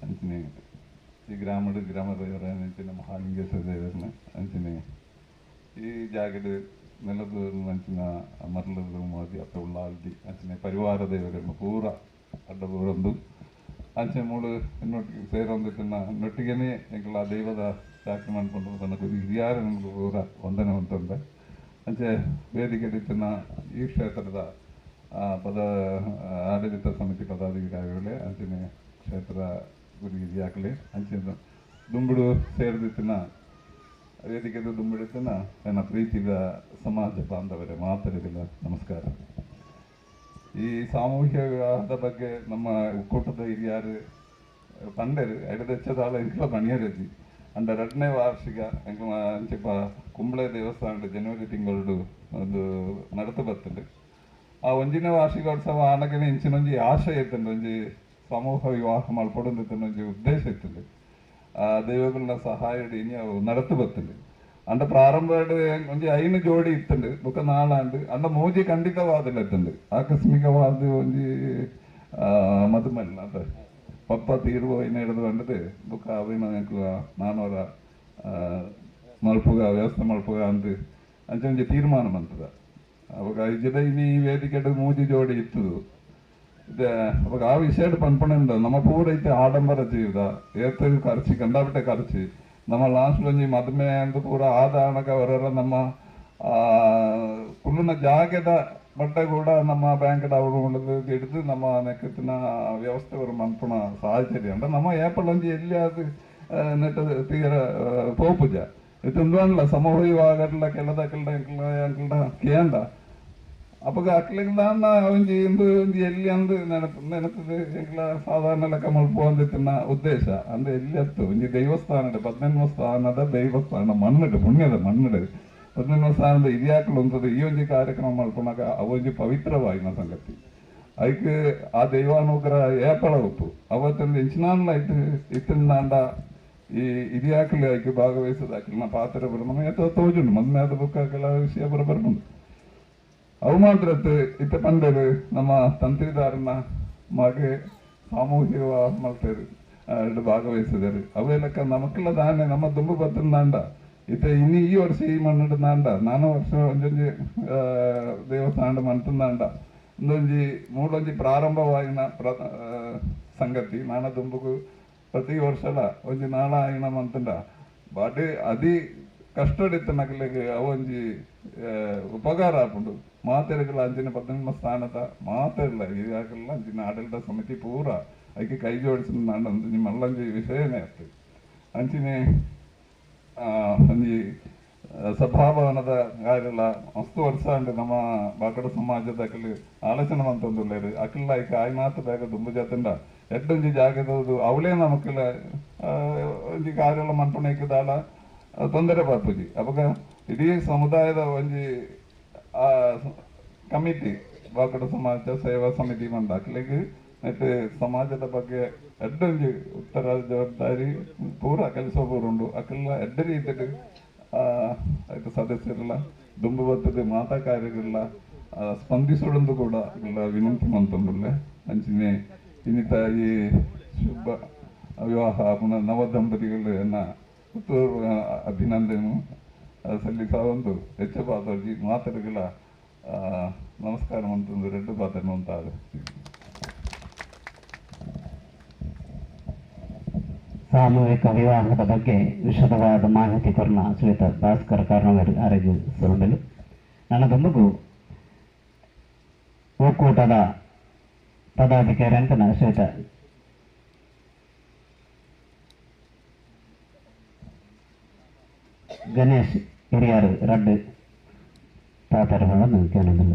ಅಂಚನೆ ಈ ಗ್ರಾಮದ ದೇವರ ಅಂಚಿನ ಮಹಾಲಿಂಗೇಶ್ವರ ದೇವರನ್ನ ಅಂಚನೆ ಈ ಜಾಗದ ನೆಲದ ಅಂಚಿನ ಮರಳದ ಮಾದಿ ಅತ್ತ ಉಳ್ಳಾಲ್ದಿ ಅಂಚನೆ ಪರಿವಾರ ದೇವರನ್ನು ಪೂರ ಅಡ್ಡ ಬರಂದು ಅಂಚೆ ಮೂಡು ಇನ್ನೊಟ್ಟಿಗೆ ಸೇರೊಂದಿನ ನೊಟ್ಟಿಗೆನೇ ಎಂಕಲ ದೈವದ ಶಾಖೆ ಮಾಡ್ಕೊಂಡು ತನ್ನ ಹಿರಿಯಾರ ನಮ್ಗೆ ಪೂರ ವಂದನೆ ಹೊಂತಂದೆ ಅಂಚೆ ವೇದಿಕೆ ರೀತಿನ ಈ ಕ್ಷೇತ್ರದ ಆಡಳಿತ ಸಮಿತಿ ಪದಾಧಿಕಾರಿಗಳೇ ಅಂಚನೆ ಕ್ಷೇತ್ರ ಗುರಿ ಹಿರಿಯಾಕಲೆ ಅಂಚಿನ ದುಂಬುಡು ಸೇರಿದಿತ್ತಿನ ವೇದಿಕೆದು ದುಂಬಿಡಿತನ ನನ್ನ ಪ್ರೀತಿಯ ಸಮಾಜ ಬಾಂಧವರೇ ಮಾತರಿಗಿಲ್ಲ ನಮಸ್ಕಾರ. ಈ ಸಾಮೂಹಿಕ ವಿವಾಹದ ಬಗ್ಗೆ ನಮ್ಮ ಒಕ್ಕೂಟದ ಹಿರಿಯರು ಪಂಡರು ಎಡದೆಚ್ಚದಾಳ ಇಂಕ್ಲ ಮಣಿಯರಜಿ ಅಂಡ 2ನೇ ವಾರ್ಷಿಕ ಅಂಚೆಪ್ಪ ಕುಂಬಳೆ ದೇವಸ್ಥಾನದ ಜನವರಿ ತಿಂಗಳು ಒಂದು ನಡತು ಬರ್ತದೆ. ಆ 1ನೇ ವಾರ್ಷಿಕೋತ್ಸವ ಆನಗನೆ ಇಂಚಿನೊಂಜಿ ಆಶಯ ಇತ್ತಂಡು ಒಂಜಿ ಸಮೂಹ ವಿವಾಹ ಮಲ್ಪಡೊಂದಿತ್ತಂಡು ಒಂಜಿ ಉದ್ದೇಶ ಇತ್ತಂಡು. ಆ ದೈವಗಳನ್ನ ಸಹಾಯ ಇನಿ ಅವು ನಡತು ಬರ್ತದೆ. ಅಂಡ ಪ್ರಾರಂಭ ಒಂಜಿ 5 ಜೋಡಿ ಇತ್ತಂಡು ಬೊಕ ನಾಳಾಂಡು ಅಂಡ ಮೂಜಿ ಖಂಡಿತವಾದಿಲ್ಲ ಇತ್ತಂಡು ಆಕಸ್ಮಿಕವಾದ ಒಂಜಿ ಮದುಮಲ್ಲ ಅಂತ ಪಪ್ಪ ತೀರುವ ಹಿಡಿದು ಬಂಡದು ಬೊಕ ಅವಿನ ನಾನೂರ ಮಲ್ಪುಗ ವ್ಯವಸ್ಥೆ ಮಲ್ಪುಗ ಅಂದು ಅಂಚೆ ಒಂಜಿ ತೀರ್ಮಾನ ಮಂತದ ಅವಾಗ ಇಜದ ಇನಿ ವೇದಿಕೆಡು ಮೂಜಿ ಜೋಡಿ ಇತ್ತು ಅವಾಗ ಆ ವಿಷಯ ಪನ್ಪಣೆಂದ ನಮ್ಮ ಪೂರ ಐತೆ ಆಡಂಬರ ಜೀವಿದ ಏರ್ತದು ಖರ್ಚು ಕಂಡಾಬಿಟ್ಟೆ ಖರ್ಚು ನಮ್ಮ ಲಾಸ್ಟ್ ಒಂಜಿ ಮದುವೆ ಅಂದು ಪೂರ ಆದಾಣಕ ಹೊರ ನಮ್ಮ ಕುಲ್ಲುನ ಜಾಗದ ಬಟ್ಟೆ ಕೂಡ ನಮ್ಮ ಬ್ಯಾಂಕ್ದ ಅವರು ಹಿಡಿದು ನಮ್ಮ ನೆಕ್ಕತ್ತಿನ ವ್ಯವಸ್ಥೆ ಅವರು ಮನ್ಪುಣ ಸಾಹಚರ್ಯ ಅಂಡ ನಮ್ಮ ಏಪಲ್ ಒಂಜಿ ಎಲ್ಲಿ ಅದು ನೆಟ್ಟ ತೀರ ಪೋಪುಜ ಇತ್ತೊಂದು ಸಮೂಹವಾಗಲ್ಲ ಕೆಲದಕ್ಕಲ್ಲ ಅಂಕಲ್ಡ ಕೇಂದ ಅಪ್ಪಗ ಅಕ್ಲಿಂದ ಒಂಜಿ ಇಂದು ಒಂಜಿ ಎಲ್ಲಿ ಅಂದು ನೆನಪದು ಎಂಕ್ಲ ಸಾಧಾರಣ ಲೆಕ್ಕ ಮಲ್ಪೋಂದಿತ್ತಿನ ಉದ್ದೇಶ ಅಂದ್ರೆ ಎಲ್ಲಿ ಅತ್ತು ಒಂಜಿ ದೈವಸ್ಥಾನಡ್ 18వ ಸ್ಥಾನದ ದೈವಸ್ಥಾನ ಮಣ್ಣಡು ಪುಣ್ಯದ ಮಣ್ಣಡು 18వ ಸ್ಥಾನದ ಇದ್ಯಾಕಲು ಉಂಟದು ಈ ಒಂಜಿ ಕಾರ್ಯಕ್ರಮ ಮಲ್ಪನಾಗ ಅವೊಂಜಿ ಪವಿತ್ರವಾಯಿನ ಸಂಗತಿ ಅದಕ್ಕೆ ಆ ದೈವಾನುಗ್ರಹ ಏಪಳ ಉಪ್ಪು ಅವತ್ತೊಂದು ಇಂಚಿನಾನ್ಲ ಇತ್ತಿಂದಾಂಡ ಈ ಇದ್ಯಾಕಲಿ ಆಯ್ಕೆ ಭಾಗವಹಿಸೋದಾಕಿಲ್ಲ ಪಾತ್ರ ಬರೋಣ ತೋಜುಂಡು ಮದ್ಮೆ ಆದ ಬುಕ್ಕ ಕೆಲ ವಿಷಯ ಬರಬರ್ಬಂದು ಅವು ಮಾತ್ರ ಇತ್ತ ಪಂಡರು ನಮ್ಮ ತಂತ್ರಿದಾರನ ಮಗೆ ಸಾಮೂಹಿಕ ಮಲ್ತರು ಎರಡು ಭಾಗವಹಿಸಿದರು ಅವೆಲ್ಲಕ್ಕ ನಮಕ್ಕೆಲ್ಲ ದಾನೆ ನಮ್ಮ ದುಂಬು ಬತ್ತಂದಾಂಡ ಇತ್ತ ಇನ್ನು ಈ ವರ್ಷ ಈ ಮಣ್ಣಿಡ್ದಾಂಡ ನಾನು ವರ್ಷ ಒಂದೊಂಜಿ ದೇವಸ್ಥಾನ ಮಂತಂದಾಂಡ ಒಂದೊಂಜಿ ಮೂಡೊಂಜಿ ಪ್ರಾರಂಭವಾಗಿನ ಸಂಗತಿ ನಾನ ದುಂಬುಗು ಪ್ರತಿ ವರ್ಷಲ ಒಂಜಿ ನಾಳ ಆಯ್ನ ಮಂತಂಡ ಬಾಡಿ ಅದಿ ಕಷ್ಟಡಿತ್ತ ನಕಲಿಗೆ ಅವೊಂಜಿ ಉಪಕಾರ ಆಪುಂಡು ಮಾತೆರೆಗಳ ಅಂಚಿನ 18వ ಸ್ಥಾನದ ಮಾತೆಲ್ಲ ಈಗಾಗಲ್ಲ ಅಂಚಿನ ಆಡಳಿತ ಸಮಿತಿ ಪೂರ ಅದಕ್ಕೆ ಕೈ ಜೋಡಿಸಿದ ನಾನು ನಿಮ್ಮಲ್ಲಂಜಿ ವಿಷಯನೇ ಆಗ್ತದೆ ಅಂಚಿನೇ ಒಂಜಿ ಸಭಾಭವನದ ಕಾರ್ಯಲ್ಲ ಮಸ್ತು ವರ್ಷ ಅಂಡು ನಮ್ಮ ಬಾಕಡ ಸಮಾಜದ ಅಕಲ್ ಆಲೋಚನೆ ಮಂತೊಂದುಲ್ಲೇರು ಅಕಲ್ಲ ಐಕೆ ಆಯ್ ಮಾತು ಬೇಗ ದುಂಬು ಜಾತಂಡ ಎಡ್ಡೊಂಜಿ ಜಾಗದದು ಅವಳೇ ನಮಕ್ಕೆಲ್ಲ ಒಂಜಿ ಕಾರ್ಯಲ್ಲ ಮಂಟುಣೆಕ್ಕಿದಾಲ ತೊಂದರೆ ಬರ್ಪುಜಿ ಅವಾಗ ಇಡೀ ಸಮುದಾಯದ ಒಂಜಿ ಕಮಿಟಿ ಬಾಕಡ ಸಮಾಜ ಸೇವಾ ಸಮಿತಿ ಮಂದ ಅಕ್ಲಿಗೆ ಮತ್ತೆ ಸಮಾಜದ ಬಗ್ಗೆ ಎಡ್ಡೊಂಜಿ ಉತ್ತರ ಜವಾಬ್ದಾರಿ ಪೂರ ಕೆಲಸ ಪೂರುಂಡು ಅಕ್ಕೆಲ್ಲ ಎಡ್ಡ ರೀತಿಯಲ್ಲಿ ಆಯ್ತು ಸದಸ್ಯರೆಲ್ಲ ದುಂಬು ಬರ್ತದೆ ಮಾತಾ ಕಾರ್ಯಗಳೆಲ್ಲ ಸ್ಪಂದಿಸೋಡಂದು ಕೂಡ ಎಲ್ಲ ವಿನಂತಿ ಮಂತೊಂದುಲ್ಲೆ ಅಂಚಿನೇ ಇನ್ನಿತ ಈ ಶುಭ ವಿವಾಹ ಪುನಃ ನವ ದಂಪತಿಗಳು ಅಭಿನಂದನೆ ಸಲ್ಲಿಸ ಒಂದು ಹೆಚ್ಚು ಪಾತ್ರಜಿ ಮಾತುಗಳ ನಮಸ್ಕಾರ ಅಂತಂದು ರೆಡ್ಡು ಪಾತ್ರ ಅಂತಾರೆ ಸಾಮೂಹಿಕ ವಿವಾಹದ ಬಗ್ಗೆ ವಿಶದವಾದ ಮಾಹಿತಿ ಕೊರನ ಶ್ರೀಯುತ ಭಾಸ್ಕರ್ ಕಾರ್ನವರ್ ಆರೋಗ್ಯ ಸೊರಬಲು ನನ್ನ ದುಂಬುಗು ಒಕ್ಕೂಟದ ಪದಾಧಿಕಾರಿ ಅಂತ ಶ್ರೀಯುತ ಗಣೇಶ್ ಹಿರಿಯರು ರಡ್ಡು ತಾತರಗಳನ್ನು ಕೇಳೋದಿಲ್ಲ.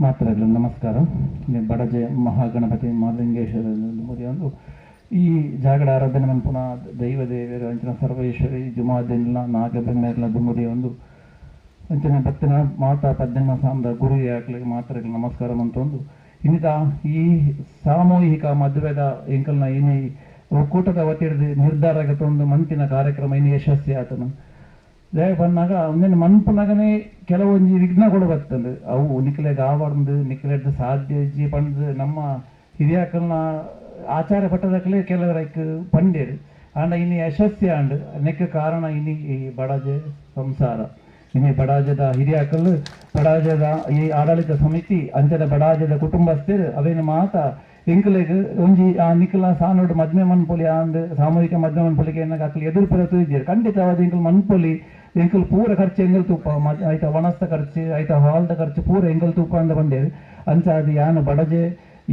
ಮಾತ್ರಗಳು ನಮಸ್ಕಾರ. ಬಡಜೆ ಮಹಾಗಣಪತಿ ಮಹಾಲಿಂಗೇಶ್ವರ ಒಂದು ಈ ಜಾಗಡ ಆರಾಧನೆ ಮನ್ಪುನ ದೈವ ದೇವಿಯರು ಅಂಚಿನ ಸರ್ವೇಶ್ವರಿ ಜುಮಾದಿನ್ಲ ನಾಗಬ್ರಹ್ಮೆರ್ಲ ದುಮ್ಮದಿ ಒಂದು ಅಂಚಿನ ಭಕ್ತಿನ ಮಾತಾ 18వ ಸ್ಥಾನದ ಗುರು ಯಾಕ್ಲಿಗೆ ಮಾತ್ರಗಳು ನಮಸ್ಕಾರ ಅಂತಂದು ಇನ್ನಿತ ಈ ಸಾಮೂಹಿಕ ಮದುವೆದ ಎಂಕಲ್ನ ಇನಿ ಒಕ್ಕೂಟದ ಒತ್ತಿಡಿದ ನಿರ್ಧಾರ ಒಂದು ಮಂತಿನ ಕಾರ್ಯಕ್ರಮ ಇನ್ನು ಯಶಸ್ವಿ ಆತನು ದಯ ಬಂದಾಗ ಒಂದೇನು ಮನ್ಪುನಾಗನೇ ಕೆಲವೊಂದು ವಿಘ್ನಗಳು ಬರ್ತಂದು ಅವು ನಿಕ್ಲೆಗೆ ಆವಡ್ದು ನಿಕ್ಲೆಡ್ ಸಾಧ್ಯ ಇಜ್ಜಿ ಪಂದು ನಮ್ಮ ಹಿರಿಯಾಕಲ್ನ ಆಚಾರ ಪಟ್ಟದಕ್ಕಲೇ ಕೆಲವರಕ್ಕೆ ಪಂಡೇರು ಆಂಡ ಇನ್ನು ಯಶಸ್ವಿ ಆಂಡು ನೆಕ್ಕ ಕಾರಣ ಇನಿ ಈ ಬಡಾಜೆ ಸಂಸಾರ ಇನಿ ಬಡಾಜದ ಹಿರಿಯಾಕಲ್ಲು ಬಡಾಜದ ಈ ಆಡಳಿತ ಸಮಿತಿ ಅಂಚದ ಬಡಾಜದ ಕುಟುಂಬಸ್ಥರು ಅವೇನು ಮಾತ ಎಂಕಲೆಗೆ ಒಂಜಿ ಆ ನಿಖಲ ಸಾನೋಡು ಮದ್ಮೆ ಮನ್ಪೊಲಿ ಆಂಡ್ ಸಾಮೂಹಿಕ ಮದ್ಮೆ ಮನ್ಪೊಲಿಗೆ ಏನಾಗ ಅಕ್ಲಿ ಎದುರು ಪರತು ಇದ್ದೀರಿ ಖಂಡಿತವಾದ ಎಂಕಲ್ ಮನ್ಪೊಲಿ ಎಂಕಲ್ ಪೂರ ಖರ್ಚು ಎಂಗಲ್ ತೂಪ ಆಯ್ತಾ ವನಸ್ತ ಖರ್ಚು ಆಯ್ತಾ ಹಾಲ್ದ ಖರ್ಚು ಪೂರ ಎಂಗಲ್ ತೂಪ ಅಂತ ಬಂದೇರು ಅಂಚ ಅದು ಯಾನು ಬಡಜೆ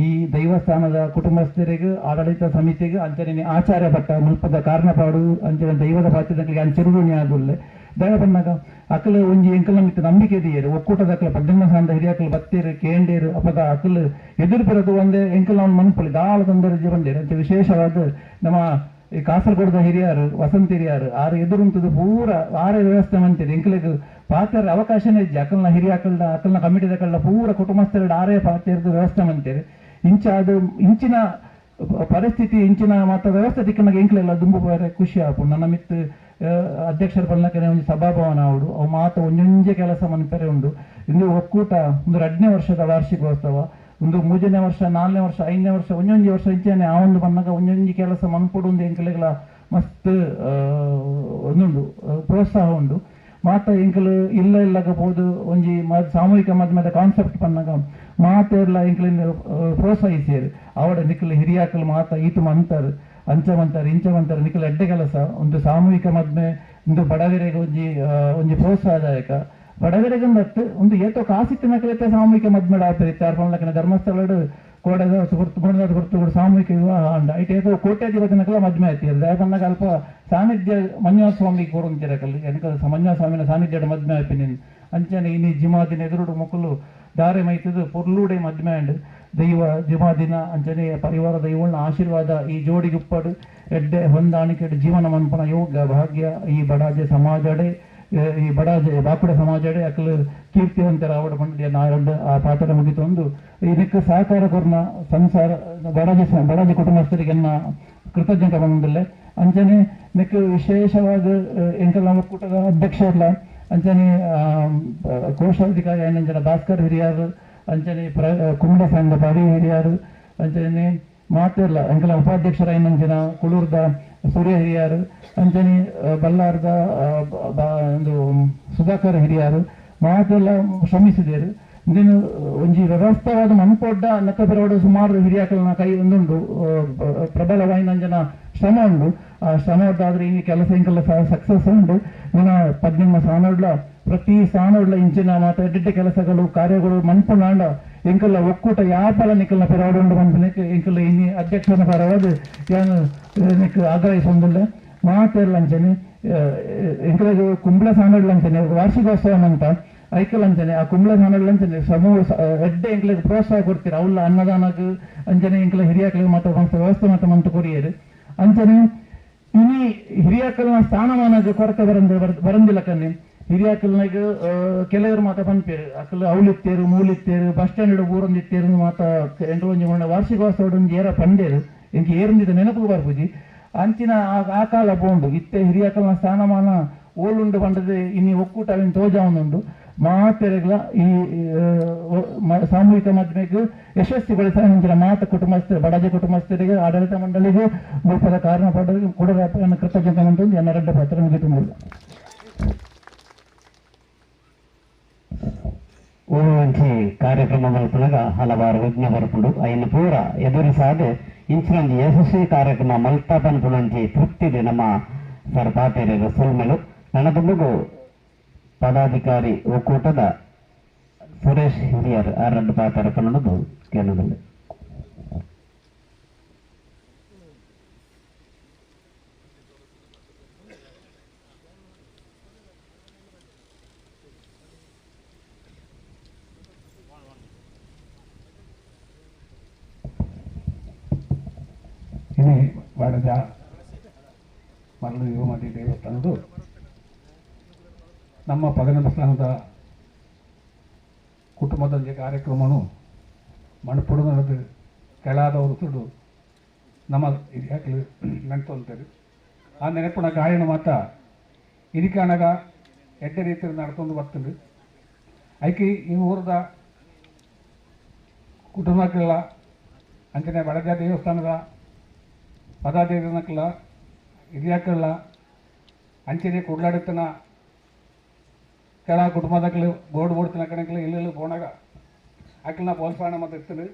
ಈ ದೈವಸ್ಥಾನದ ಕುಟುಂಬಸ್ಥರಿಗೆ ಆಡಳಿತ ಸಮಿತಿಗೆ ಅಂಚನೆ ಆಚಾರ್ಯ ಭಟ್ಟ ಮುಲ್ಪದ ಕಾರಣಪಾಡು ಅಂಚನೆ ದೈವದ ಬಾಚ್ಯದಕ್ಕೆ ಅಂಚೆರುಗುಣಿ ಆದುಲ್ಲೆ ದಯ ಬಂದಾಗ ಅಕ್ಕಲು ಒಂಜಿ ಎಂಕಲ್ ನಮಿತ್ತು ನಂಬಿಕೆ ಇದೆಯರು ಒಕ್ಕೂಟದ ಅಕ್ಕಲ 18వ ಸ್ಥಾನದ ಹಿರಿಯಕ್ಕಲು ಬತ್ತೇರು ಕೇಂಡೇರು ಅಪದ ಅಕ್ಕಲು ಎದುರು ಬರೋದು ಒಂದೇ ಎಂಕಲ್ ಅವನು ಮನ್ಪೊಲಿ ದಾಳ ತೊಂದರೆ ಬಂದೇರು ಅಂಚೆ ವಿಶೇಷವಾದ ನಮ್ಮ ಈ ಕಾಸರಗೋಡದ ಹಿರಿಯರು ವಸಂತ ಹಿರಿಯರು ಆರು ಎದುರುಂತದ್ದು ಪೂರ ಆರೇ ವ್ಯವಸ್ಥೆ ಮಂತಿದೆ ಎಂಕಲಿಗೆ ಪಾತ್ರ ಅವಕಾಶನೇ ಇದ್ದೆ ಅಕ್ಕಲ್ನ ಹಿರಿಯ ಅಕ್ಕಲ್ನ ಕಮಿಟಿದ ಅಕ್ಕಲ್ನ ಪೂರ ಕುಟುಂಬಸ್ಥರು ಆರೇ ಪಾತ್ರದ ವ್ಯವಸ್ಥೆ ಮಂತೇವೆ ಇಂಚ ಅದು ಇಂಚಿನ ಪರಿಸ್ಥಿತಿ ಇಂಚಿನ ಮಾತ್ರ ವ್ಯವಸ್ಥೆ ದಿಕ್ಕನಾಗ ಎಂಕ್ಲೆಲ್ಲ ದುಂಬು ಬೇರೆ ಖುಷಿ ಆಪು ನನ್ನ ಮಿತ್ತು ಅಧ್ಯಕ್ಷರ ಪಲ್ಲಕ್ಕೆ ಒಂದು ಸಭಾಭವನ ಅವಡು ಅವು ಮಾತು ಒಂಜೊಂಜೆ ಕೆಲಸ ಮನ್ಪೆರೆ ಉಂಡು ಇಂದು ಒಕ್ಕೂಟ ಒಂದು 2ನೇ ವರ್ಷದ ವಾರ್ಷಿಕೋತ್ಸವ ಒಂದು 3ನೇ ವರ್ಷ 4ನೇ ವರ್ಷ 5ನೇ ವರ್ಷ ಒಂಜೊಂಜಿ ವರ್ಷ ಇಂಚೆನೆ ಆ ಒಂದು ಬಂದಾಗ ಒಂಜೊಂಜಿ ಕೆಲಸ ಮನ್ಪೊಡು ಒಂದು ಎಂಕಲೆಗಳ ಮಸ್ತ್ ಒಂದುಂಡು ಪ್ರೋತ್ಸಾಹ ಉಂಡು ಮಾತ ಎಂಕಲು ಇಲ್ಲ ಇಲ್ಲಗಬಹುದು ಒಂಜಿ ಸಾಮೂಹಿಕ ಮದ್ಮೆದ ಕಾನ್ಸೆಪ್ಟ್ ಪನ್ನಾಗ ಮಾತೆಲ್ಲ ಎಂಕಲಿನ ಪ್ರೋತ್ಸಾಹಿಸಿಯರು ಅವಡ ನಿಕ್ಕಲು ಹಿರಿಯಾಕಲು ಮಾತ ಈತು ಮಂತಾರೆ ಅಂಚವಂತಾರೆ ಇಂಚವಂತಾರೆ ನಿಖಿಲ ಎಡ್ಡೆ ಕೆಲಸ ಒಂದು ಸಾಮೂಹಿಕ ಮದ್ಮೆ ಒಂದು ಬಡವರಿಗೆ ಒಂಜಿ ಪ್ರೋತ್ಸಾಹದಾಯಕ ಬಡವರಿಗೆ ಒಂದು ಏತೋ ಕಾಸಿತ್ತಿನ ಕಲಿತ ಸಾಮೂಹಿಕ ಮದ್ಮೆಡ ಆಪರಿತ್ತೆ ಅರ್ಪಣಲಕ್ಕನ ಧರ್ಮಸ್ಥಳ ಕೋಡದ ಹೊರತು ಸಾಮೂಹಿಕ ವಿವಾಹ ಅಂಡ ಐಟ್ ಏತೋ ಕೋಟ್ಯಾಧಿಪತಿನಕಲ ಮದ್ಮೆ ಆಯ್ತು ದಯಪನ್ನಗ ಅಲ್ಪ ಸಾನ್ನಿಧ್ಯ ಮಂಜುನಾಥಸ್ವಾಮಿಗೆ ಕೋರುಂತಿರಕಲ್ಲಿ ಎನಕ ಮಂಜುನಾಥಸ್ವಾಮಿನ ಸಾನ್ನಿಧ್ಯದ ಮದ್ಮೆ ಆಯ್ಪಿನ ಅಂಚನೆ ಇನಿ ಜಿಮಾದಿನ ಎದುರುಡು ಮಕ್ಕಳು ದಾರೆ ಮೈತದು ಪೊರ್ಲೂಡೆ ಮದ್ಮೆ ಅಂಡ್ ದೈವ ಜಿಮಾದಿನ ಅಂಚನೆ ಪರಿವಾರ ದೈವನ ಆಶೀರ್ವಾದ ಈ ಜೋಡಿಗೆ ಉಪ್ಪಡು ಎಡ್ಡೆ ಹೊಂದಾಣಿಕೆ ಜೀವನ ಮನ್ಪನ ಯೋಗ ಭಾಗ್ಯ ಈ ಬಡಾಜೆ ಸಮಾಜಡೆ ಈ ಬಡಾಜೆ ಬಾಕುಡೆ ಸಮಾಜಡೆ ಅಕಲು ಕೀರ್ತಿವಂತರ ಆವಡ ಬಂದಿದೆ ನಾರಡ್ಡು ಆ ಪಾತ್ರ ಮುಗಿತೊಂದು ಇದಕ್ಕೆ ಸಹಕಾರ ಕೊರ್ನ ಸಂಸಾರ ಬಡಾಜೆ ಕುಟುಂಬಸ್ಥರಿಗೆ ಕೃತಜ್ಞತೆ ಬಂದಿಲ್ಲ ಅಂಚನೆ ನೆಕ್ ವಿಶೇಷವಾದ ಎಂಕಲ್ ಒಕ್ಕೂಟದ ಅಧ್ಯಕ್ಷ ಇಲ್ಲ ಅಂಚನೆ ಕೋಶಾಧಿಕಾರಿ ಐನಂಜನ ಭಾಸ್ಕರ್ ಹಿರಿಯಾರು ಅಂಚನೆ ಕುಂಬಳ ಸಂಘ ಪವಿ ಹಿರಿಯಾರು ಅಂಚನೆ ಮಾತಿರ್ಲ ಅಂಕಲ ಉಪಾಧ್ಯಕ್ಷರ ಐನಂಜನ ಕುಳೂರ್ದ ಸೂರ್ಯ ಹಿರಿಯಾರು ಅಂಚನೆ ಬಲ್ಲಾರ್ದ ಒಂದು ಸುಧಾಕರ್ ಹಿರಿಯಾರು ಮಾತೆಲ್ಲ ಶ್ರಮಿಸಿದರು ಇದನ್ನು ಒಂಜಿ ವ್ಯವಸ್ಥವಾದ ಮನ್ಪೊಡ್ಡ ನಕ್ಕಪೆರವಡ ಸುಮಾರು ಹಿರಿಯಾಕಲ್ನ ಕೈ ಒಂದುಂಡು ಪ್ರಬಲವಾಯಿನಂಜನ ಶ್ರಮ ಉಂಡು ಆ ಶ್ರಮ ಒಟ್ಟಾದ್ರೆ ಈ ಕೆಲಸ ಇಂಕಲ್ಲ ಸಕ್ಸಸ್ ಉಂಡು ಇನ್ನ 18 ಸ್ಥಾನಡ್ಲ ಪ್ರತಿ ಸ್ಥಾನಡ್ಲ ಇಂಚಿನ ಮಾತಾಡಿದ್ದ ಕೆಲಸಗಳು ಕಾರ್ಯಗಳು ಮನ್ಪುನಾಂಡ ಎಂಕಲ್ಲ ಒಕ್ಕೂಟ ಯಾಪಲ ನಿಕಲ್ನ ಪೆರವಡ ಉಂಡು ಮನ್ಪನಕ್ಕೆ ಎಂಕಲ್ಲ ಇನಿ ಅಧ್ಯಕ್ಷನ ಪರವಾದ ಏನು ನಿಕ್ ಆಗ್ರಹಿಸೊಂದಿಲ್ಲ ಮಾತೆಲ್ಲ ಅಂಚನೆ ಎಂಕಲ ಕುಂಬಳ ಸಾನಡ್ಲ ಅಂಚನೆ ವಾರ್ಷಿಕೋತ್ಸವ ಅಂತ ಐಕಲ್ ಅಂಚನೆ ಆ ಕುಂಬಳ ಸಾನಡ್ಲ ಅಂಚನೆ ಸಮೂಹ ಎಡ್ಡೆ ಎಂಕ್ಲಿಗೆ ಪ್ರೋತ್ಸಾಹ ಕೊಡ್ತೀರ ಅವಲ್ಲ ಅನ್ನದಾನಕ್ಕೆ ಅಂಚನೆ ಎಂಕಲ ಹಿರಿಯಾಕಲಿಗೆ ಮಾತ್ರ ವ್ಯವಸ್ಥೆ ಮಾತ್ರ ಮಂತು ಕೊರಿಯರು ಅಂಚನೆ ಇನಿ ಹಿರಿಯಾಕಲ್ನ ಸ್ಥಾನಮಾನಕ್ಕೆ ಕೊರತೆ ಬರಂದಿಲ್ಲ ಕನ್ನಿ ಹಿರಿಯಾಕಲ್ನಾಗ ಕೆಲವರು ಮಾತ ಪನ್ಪೇರು ಅಕಲ್ ಅವಳಿತ್ತೇರು ಮೂಲಿತ್ತೇರು ಬಸ್ ಸ್ಟ್ಯಾಂಡ್ ಊರೊಂದಿತ್ತೇರು ಮಾತ ಎಂಟು ಒಂಜಿ ವಾರ್ಷಿಕೋತ್ಸವ ಏರ ಪಂಡೇರು ಎಂಕ ಏರಂದಿದ್ದ ನೆನಪು ಬರ್ಪುಜಿ ಅಂಚಿನ ಆ ಕಾಲ ಬೋಂಡು ಇತ್ತೆ ಹಿರಿಯಾಕಲ್ನ ಸ್ಥಾನಮಾನ ಓಲುಂಡು ಪಂಡದೆ ಇನ್ನು ಒಕ್ಕೂಟ ಅವಿನ ತೋಜಾವನುಂಡು ಮಾತೆರೆಗಳ ಈ ಸಾಮೂಹಿಕ ಮದ್ಮೆಗೆ ಯಶಸ್ವಿಗೊಳಿಸಿದ ಮಾತ ಕುಟುಂಬಸ್ಥರು ಬಡಾಜೆ ಕುಟುಂಬಸ್ಥರಿಗೆ ಆಡಳಿತ ಮಂಡಳಿಗೆ ರೂಪದ ಕಾರಣ ಪಡೆದು ಕೂಡ ಕೃತಜ್ಞತೆ ಅಂತಂದು ಎನ್ನರಡ್ಡ ಪತ್ರ ಮುಗಿತು ಊರುವಂಚಿ ಕಾರ್ಯಕ್ರಮ ಮಲ್ಪನಾಗ ಹಲವಾರು ವಿಘ್ನ ಬರ್ಪುಡು ಐನು ಪೂರ ಎದುರಿಸಾದೆ ಇಂಚಿನಂಜಿ ಯಶಸ್ವಿ ಕಾರ್ಯಕ್ರಮ ಮಲ್ತಾ ಪನ್ಪುಣಂಚಿ ತೃಪ್ತಿದೆ ನಮ್ಮ ಸರ್ಪಾತೇರಿ ರಸೂಲ್ಮೆಲು ನನ್ನ ತುಂಬುಗು ಪದಾಧಿಕಾರಿ ಒಕ್ಕೂಟದ ಸುರೇಶ್ ಹಿರಿಯರ್ ಆ ರಡ್ಡು ಪಾತ್ರ ಕನ್ನಡದು ಕೇಂದ್ರದಲ್ಲಿ ಇನಿ ಬಡಜ ಮರಳು ಯುವಮತಿ ದೇವಸ್ಥಾನದ್ದು ನಮ್ಮ 11 ಸ್ಥಾನದ ಕುಟುಂಬದ ಕಾರ್ಯಕ್ರಮನು ಮಣಪುಡು ನಡೆದು ಕೆಳಾದವರು ಸುಡು ನಮ್ಮ ಯಾಕೆ ನೆನ್ತೊಂತಾರೆ ಆ ನೆನಪಿನ ಗಾಯನ ಮಾತ ಇರಿಕಾಣಗ ಎಡ್ಡೆ ರೀತಿಯಲ್ಲಿ ನಡ್ಕೊಂಡು ಬರ್ತದೆ ಐಕಿ ಈ ಊರದ ಕುಟುಂಬಕ್ಕೆಲ್ಲ ಅಂಚನೆ ಬಡಜ ದೇವಸ್ಥಾನದ ಪದಾಧಿಕಾರಿನಕ್ಕಲ್ಲ ಹಿರಿಯಾಕಲ್ಲ ಅಂಚನೆ ಕುಡ್ಲಾಡುತ್ತನ ಕೆಳ ಕುಟುಂಬದಾಗಲಿ ಬೋರ್ಡ್ ಬೋಡ್ತಿನ ಕಣಕ್ಕೆಲ್ಲ ಇಲ್ಲೆಲ್ಲ ಬೋಣಾಗ ಆಕಲ್ನ ಪ್ರೋತ್ಸಾಹ ಮತ್ತು ಇರ್ತದೆ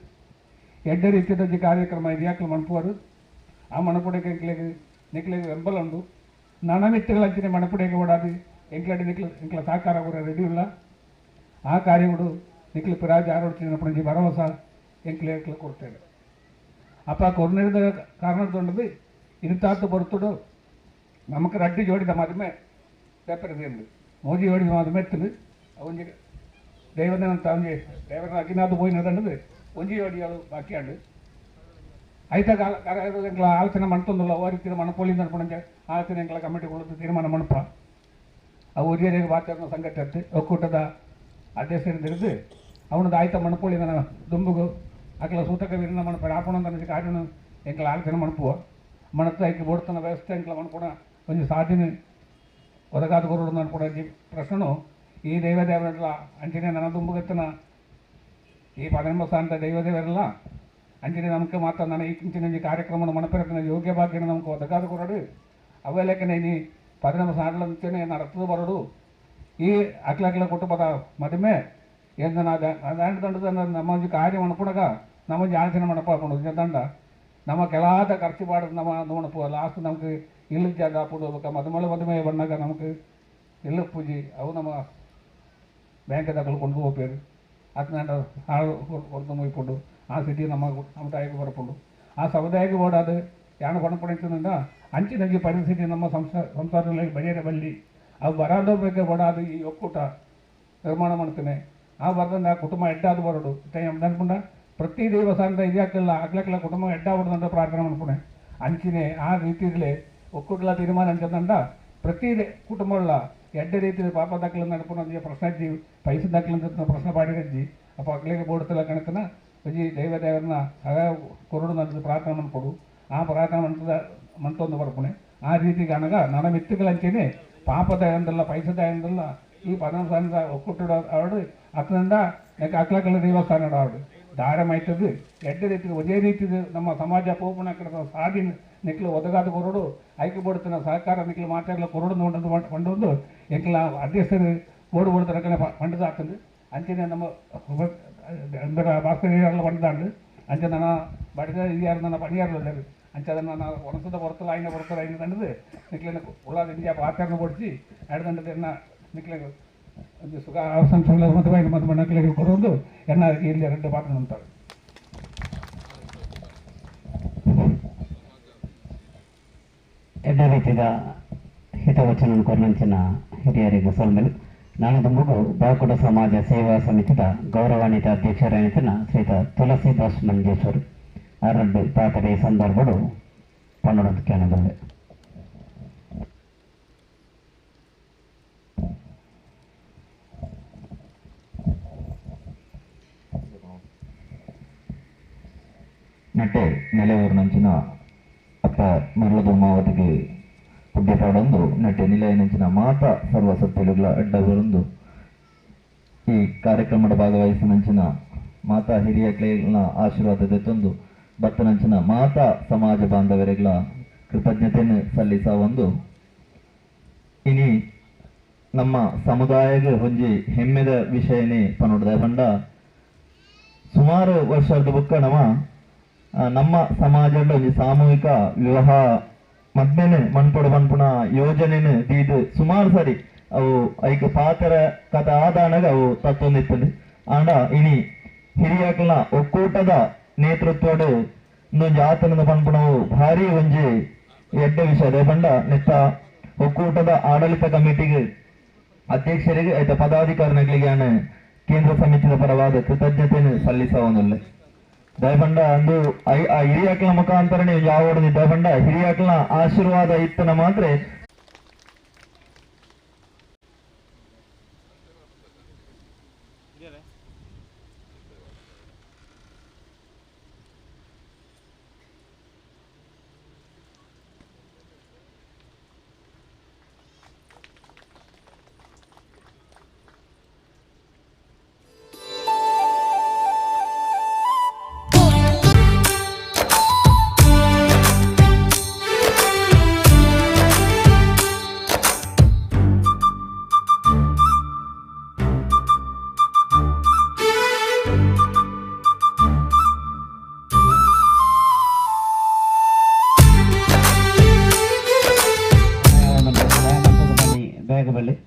ಎಡ್ಡೆ ರೀತಿಯ ಕಾರ್ಯಕ್ರಮ ಹಿರಿಯಾಕಲು ಮಣಪುವರು ಆ ಮಣಪುಡೆಗೆ ನಿಕ್ಲಿಗೆ ಬೆಂಬಲ ಉಂಡು ನನ್ನ ಮಿತ್ರಗಳ ಅಂಚನೆ ಮಣಪುಡೆಗೆ ಓಡಾದಿ ಎಂಕ್ಲಾಡಿ ನಿಕ್ಲ ಸಹಕಾರ ಕೂಡ ರೆಡಿ ಇಲ್ಲ ಆ ಕಾರ್ಯಗಳು ನಿಕ್ಲು ಪಿರಾಜ್ ಆರೋಡ್ತೀನಿ ಪಣಜಿ ಭರವಸೆ ಎಂಕ್ಲೆ ಕೊಡ್ತೇವೆ ಅಪ್ಪ ಕೊರ್ನಿರದ ಕಾರಣದೊಂಡದು ಇಂತಾತು ಬರ್ತಡು ನಮಗೆ ರಡ್ಡಿ ಜೋಡಿದ ಮದುವೆ ಪೇಪರ್ದು ಮೋದಿ ಜೋಡಿದ ಮದುವೆ ಎತ್ತದು ಒಂಜಿ ದೈವದಂತ ಒಂಜಿ ದೈವದ ಅಗಿನಾದು ಪೋಯಿನದಂಡದು ಒಂಜಿ ಜೋಡಿಗಳು ಬಾಕಿ ಆಂಡು ಐತ ಎಂಕ್ಲ ಆಲೋಚನೆ ಮಣ್ತೊಂದಿಲ್ಲ ಓ ರೀತಿ ಮಣಪೋಲಿಂದ ಅನ್ಕೊಂಡ ಆಲೋಚನೆ ಎಂಕ್ಲ ಕಮಿಟಿಗಳು ತೀರ್ಮಾನ ಮಣಪ ಆ ಹಿರಿಯರಿಗೆ ಬಾಚರಣ ಸಂಘಟನೆ ಒಕ್ಕೂಟದ ಅಧ್ಯಕ್ಷರಿದ್ದು ಅವನದು ಆಯ್ತ ಮಣಪೋಲಿನ ದುಂಬುಗು ಅಕಲ ಸೂತಕ ವೀರನ ಮಣಪ ಆಪಣದ ಕಾರ್ಯನ ಎಂಕ್ಲ ಆಲೋಚನೆ ಮಣಪುವ ಮಣತ್ತ ಐಕಿ ಬೋಡ್ತನ ವ್ಯವಸ್ಥೆ ಎಂಕ್ಲ ಮಣ್ಪುಣ ಒಂದು ಸಾಧನೆ ಒದಗಾದ ಗುರುಡು ಅನ್ಕೊಡ ಪ್ರಶ್ನನು ಈ ದೈವದೇವರೆಲ್ಲ ಅಂಚನೆ ನನ್ನ ದುಂಬುಗತ್ತನ ಈ 11 ಸ್ಥಾನದ ದೈವದೇವರೆಲ್ಲ ಅಂಚನೆ ನಮ್ಗೆ ಮಾತ್ರ ನನ್ನ ಈ ಕಿಂಚಿನ ಕಾರ್ಯಕ್ರಮ ಮಣಪೆರತನ ಯೋಗ್ಯ ಭಾಗ್ಯನ ನಮ್ಗೆ ಒದಗಾದ ಗುರುಡು ಅವೆಲ್ಲಕ್ಕನೆ ನೀ 11 ಸ್ಥಾನಗಳ ಅಂಚನೆ ನಡತದ ಬರೋಡು ಈ ಅಕ್ಲ ಕುಟುಂಬದ ಮದುವೆ ಎಂದು ದಂಡದ ನಮ್ಮ ಕಾರ್ಯ ಮಣ್ಪುಣಗ ನಮ್ಮ ಆಲೋಚನೆ ಮಣಪ ಹಾಕೊಂಡು ದಂಡ ನಮ್ಮ ಕೆಳಾದ ಖರ್ಚು ಮಾಡೋದು ನಮ್ಮ ನೋಡಪ್ಪ ಲಾಸ್ಟ್ ನಮ್ಗೆ ಇಲ್ಲಿಗೆ ಜಾಗ ಹಾಕ್ಬಿಡ್ಬೇಕು ಮದುಮೆ ಬಂದಾಗ ನಮ್ಗೆ ಇಲ್ಲ ಪೂಜೆ ಅವು ನಮ್ಮ ಬ್ಯಾಂಕ್ದಾಗ ಕೊಂಡು ಹೋಗ್ಬೇಕು ಅದನ್ನ ಹಾಳು ಹೊರತು ಹೋಗ್ಕೊಂಡು ಆ ಸಿಟಿ ನಮ್ಮ ಸಮುದಾಯಕ್ಕೆ ಬರ್ಕೊಂಡು ಆ ಸಮುದಾಯಕ್ಕೆ ಓಡಾದು ಯಾಣ ಕೊಂಡ್ಕೊಂಡಿದ್ದ ಅಂಚಿನಾಗಿ ಪರಿಸ್ಥಿತಿ ನಮ್ಮ ಸಂಸಾರದಲ್ಲಿ ಬಗೆರೆ ಬಲ್ಲಿ ಅವು ಬರೋದು ಬೇಕು ಓಡಾದು ಈ ಒಕ್ಕೂಟ ನಿರ್ಮಾಣ ಮಾಡ್ತೇನೆ ಆ ಬರ್ದಂದ ಕುಟುಂಬ ಎಡ್ಡಾದು ಬರೋಡು ನೆನ್ಕೊಂಡ ಪ್ರತಿ ದೇವಸ್ಥಾನದ ಇದಾಕಲ್ಲ ಆಗ್ಲಕ್ಕೆಲ್ಲ ಕುಟುಂಬ ಎಡ್ಡ ಹೊಡೆದಂತ ಪ್ರಾರ್ಥನೆ ಮಾಡ್ಕೊಂಡೆ ಅಂಚಿನೇ ಆ ರೀತಿಯಲ್ಲಿ ಒಕ್ಕೂಟಲ ತೀರ್ಮಾನ ಅಂಚದಂಡ ಪ್ರತಿ ಕುಟುಂಬಗಳ ಎಡ್ಡ ರೀತಿಯಲ್ಲಿ ಪಾಪ ದಾಖಲೆ ನಡ್ಕೊಂಡು ಪ್ರಶ್ನೆ ಹಚ್ಚಿ ಪೈಸೆ ದಾಖಲೆ ಅಂತ ಪ್ರಶ್ನೆ ಪಾಡಿರಜ್ಜಿ ಅಪ್ಪ ಅಕ್ಲಿಗೆ ಬೋಡ್ತಿಲ್ಲ ಕಣಕನ ಅಜ್ಜಿ ದೇವರನ್ನ ಸಹಾಯ ಕೊರಡು ನನ್ನ ಪ್ರಾರ್ಥನೆ ಮಾಡ್ಕೊಡು ಆ ಪ್ರಾರ್ಥನೆ ಮಂತೊಂದು ಬರ್ಪುಣೆ ಆ ರೀತಿಗೆ ಅನಗ ನನ್ನ ಮಿತ್ತುಗಳಂಚೇನೆ ಪಾಪದ ಎಂದಲ್ಲ ಪೈಸದ ಎಂದಲ್ಲ ಈ ಪದಸ್ಥಾನದ ಒಕ್ಕೂಟದ ಅವಡು ಅಕ್ಲಿಂದ ಅಕ್ಲಕಲ್ಲ ದೇವಸ್ಥಾನ ಅವಡು ದಾರ ಮಾಯ್ತದ್ದು ಎಡ್ಡ ರೀತಿ ಒಂದೇ ರೀತಿ ನಮ್ಮ ಸಮಾಜ ಪೋಪುಣ ಕಡೆ ಸಾಧಿ ನಿಕ್ಲು ಒದಗಾದ ಕೊರಡು ಆಯ್ಕೆ ಬೋಡ್ತಿನ ಸಹಕಾರ ನಿಕ್ಲು ಮಾತಾಡಲ ಕೊರಡು ನೋಡೋದು ಕೊಂಡೊಂದು ಎಂಕ್ಲ ಅಧ್ಯಕ್ಷರು ಓಡು ಓಡ್ತಾರ ಕಡೆ ಪಂಡದ ಆಗ್ತದೆ ಅಂಚನೆ ನಮ್ಮ ಭಾಸ್ಕರ ಪಂಡದಾಂಡು ಅಂಚೆ ನನ್ನ ಬಡಿದ ಇದ್ಯಾರು ನನ್ನ ಪಣಿಯಾರಲ್ಲ ಅಂಚದನ್ನು ನಾನು ಒಣಸದ ಬರ್ತಲ್ಲ ಐನ ಬರ್ತಾರೆ ಐನ ತಂಡದು ನಿಕ್ಲಿನ ಉಳ್ಳಾದ ಇಂಡಿಯಾ ಆಚರಣೆ ಕೊಡಿಸಿ ಎರಡು ತಂಡದ ಎನ್ನ ನಿಕ್ಲಿಗೆ ಒಂದು ಸುಖ ಸಂಸ್ಥೆಗಳ ಮದುವೆ ಮಕ್ಕಳಿಗೆ ಕೊಡೋದು ಎನ್ನ ಇಲ್ಲಿ ಎರಡು ಪಾತ್ರ ಅಂತಾರೆ ಎಡ್ಡ ರೀತಿಯ ಹಿತವಚನ ಕೊರ್ನಂಚಿನ ಹಿರಿಯರಿಗೆ ಸೊಲ್ಮೆಲು ನಾನು ಮಗು ಬಾಕುಡ ಸಮಾಜ ಸೇವಾ ಸಮಿತಿಯ ಗೌರವಾನ್ವಿತ ಅಧ್ಯಕ್ಷರಾಗಿನ ಶ್ರೀತ ತುಳಸಿದಾಸ್ ಮಂಜೇಶ್ವರ್ ಅರಡ್ಡು ಪಾತ್ರೆ ಸಂದರ್ಭಗಳು ಪನ್ನೊಂದು ಕಾಣಬಲ್ಲೆ ನಟ್ಟೆ ನೆಲೆಯೂರಿನಂಚಿನ ಅಪ್ಪ ಮರಳದು ಮಾವತಿಗೆ ಪುಡ್ಯಪಾಡೊಂದು ನಟ್ಟೆ ನಿಲಯನಂಚಿನ ಮಾತ ಸರ್ವ ಸತ್ಯಗಳ ಅಡ್ಡವರೊಂದು ಈ ಕಾರ್ಯಕ್ರಮದ ಭಾಗವಹಿಸಿನಂಚಿನ ಮಾತಾ ಹಿರಿಯಗಳ ಆಶೀರ್ವಾದದ ತಂದು ಬತ್ತನಂಚಿನ ಮಾತಾ ಸಮಾಜ ಬಾಂಧವರಿಗಳ ಕೃತಜ್ಞತೆಯನ್ನು ಸಲ್ಲಿಸ ಒಂದು ಇನಿ ನಮ್ಮ ಸಮುದಾಯಗೆ ಹೊಂಜಿ ಹೆಮ್ಮೆದ ವಿಷಯನೇ ಪನೋಡ್ದ ಬಂಡ ಸುಮಾರು ವರ್ಷದ ಬುಕ್ಕ ನಮ್ಮ ಸಮಾಜದ ಒಂದು ಸಾಮೂಹಿಕ ವಿವಾಹ ಮದ್ಮೇನೆ ಮಣ್ಪೊಡು ಮಣ್ಪುಣ ಯೋಜನೆನು ದೀದು ಸುಮಾರು ಸರಿ ಅವು ಐಕ ಪಾತ್ರ ಕಥೆ ಆದಾನಾಗ ಅವು ತತ್ತೊಂದಿತ್ತಂದು ಆಂಡ ಇನಿ ಹಿರಿಯಕಲ್ನ ಒಕ್ಕೂಟದ ನೇತೃತ್ವಡು ಇನ್ನೊಂದು ಆತನದ ಪಣ್ಪುಣವು ಭಾರಿ ಒಂಜಿ ಎಡ್ಡ ವಿಷಯ ಬಂಡ ನೆತ್ತ ಒಕ್ಕೂಟದ ಆಡಳಿತ ಕಮಿಟಿಗೆ ಅಧ್ಯಕ್ಷರಿಗೆ ಆಯ್ತ ಪದಾಧಿಕಾರಿಗಳಿಗೆ ಕೇಂದ್ರ ಸಮಿತಿಯ ಪರವಾದ ಕೃತಜ್ಞತೆಯನ್ನು ಸಲ್ಲಿಸ ಒಂದೊಲ್ಲೆ ದಯಬಂಡ ಅಂದು ಹಿರಿಯಕಲ ಮುಖಾಂತರ ನೀವು ಯಾವ ದಯಬಂಡ ಹಿರಿಯಕಲ್ನ ಆಶೀರ್ವಾದ ಇತ್ತನ ಮಾತ್ರ ಬೇಗಬಲ್ಲಿ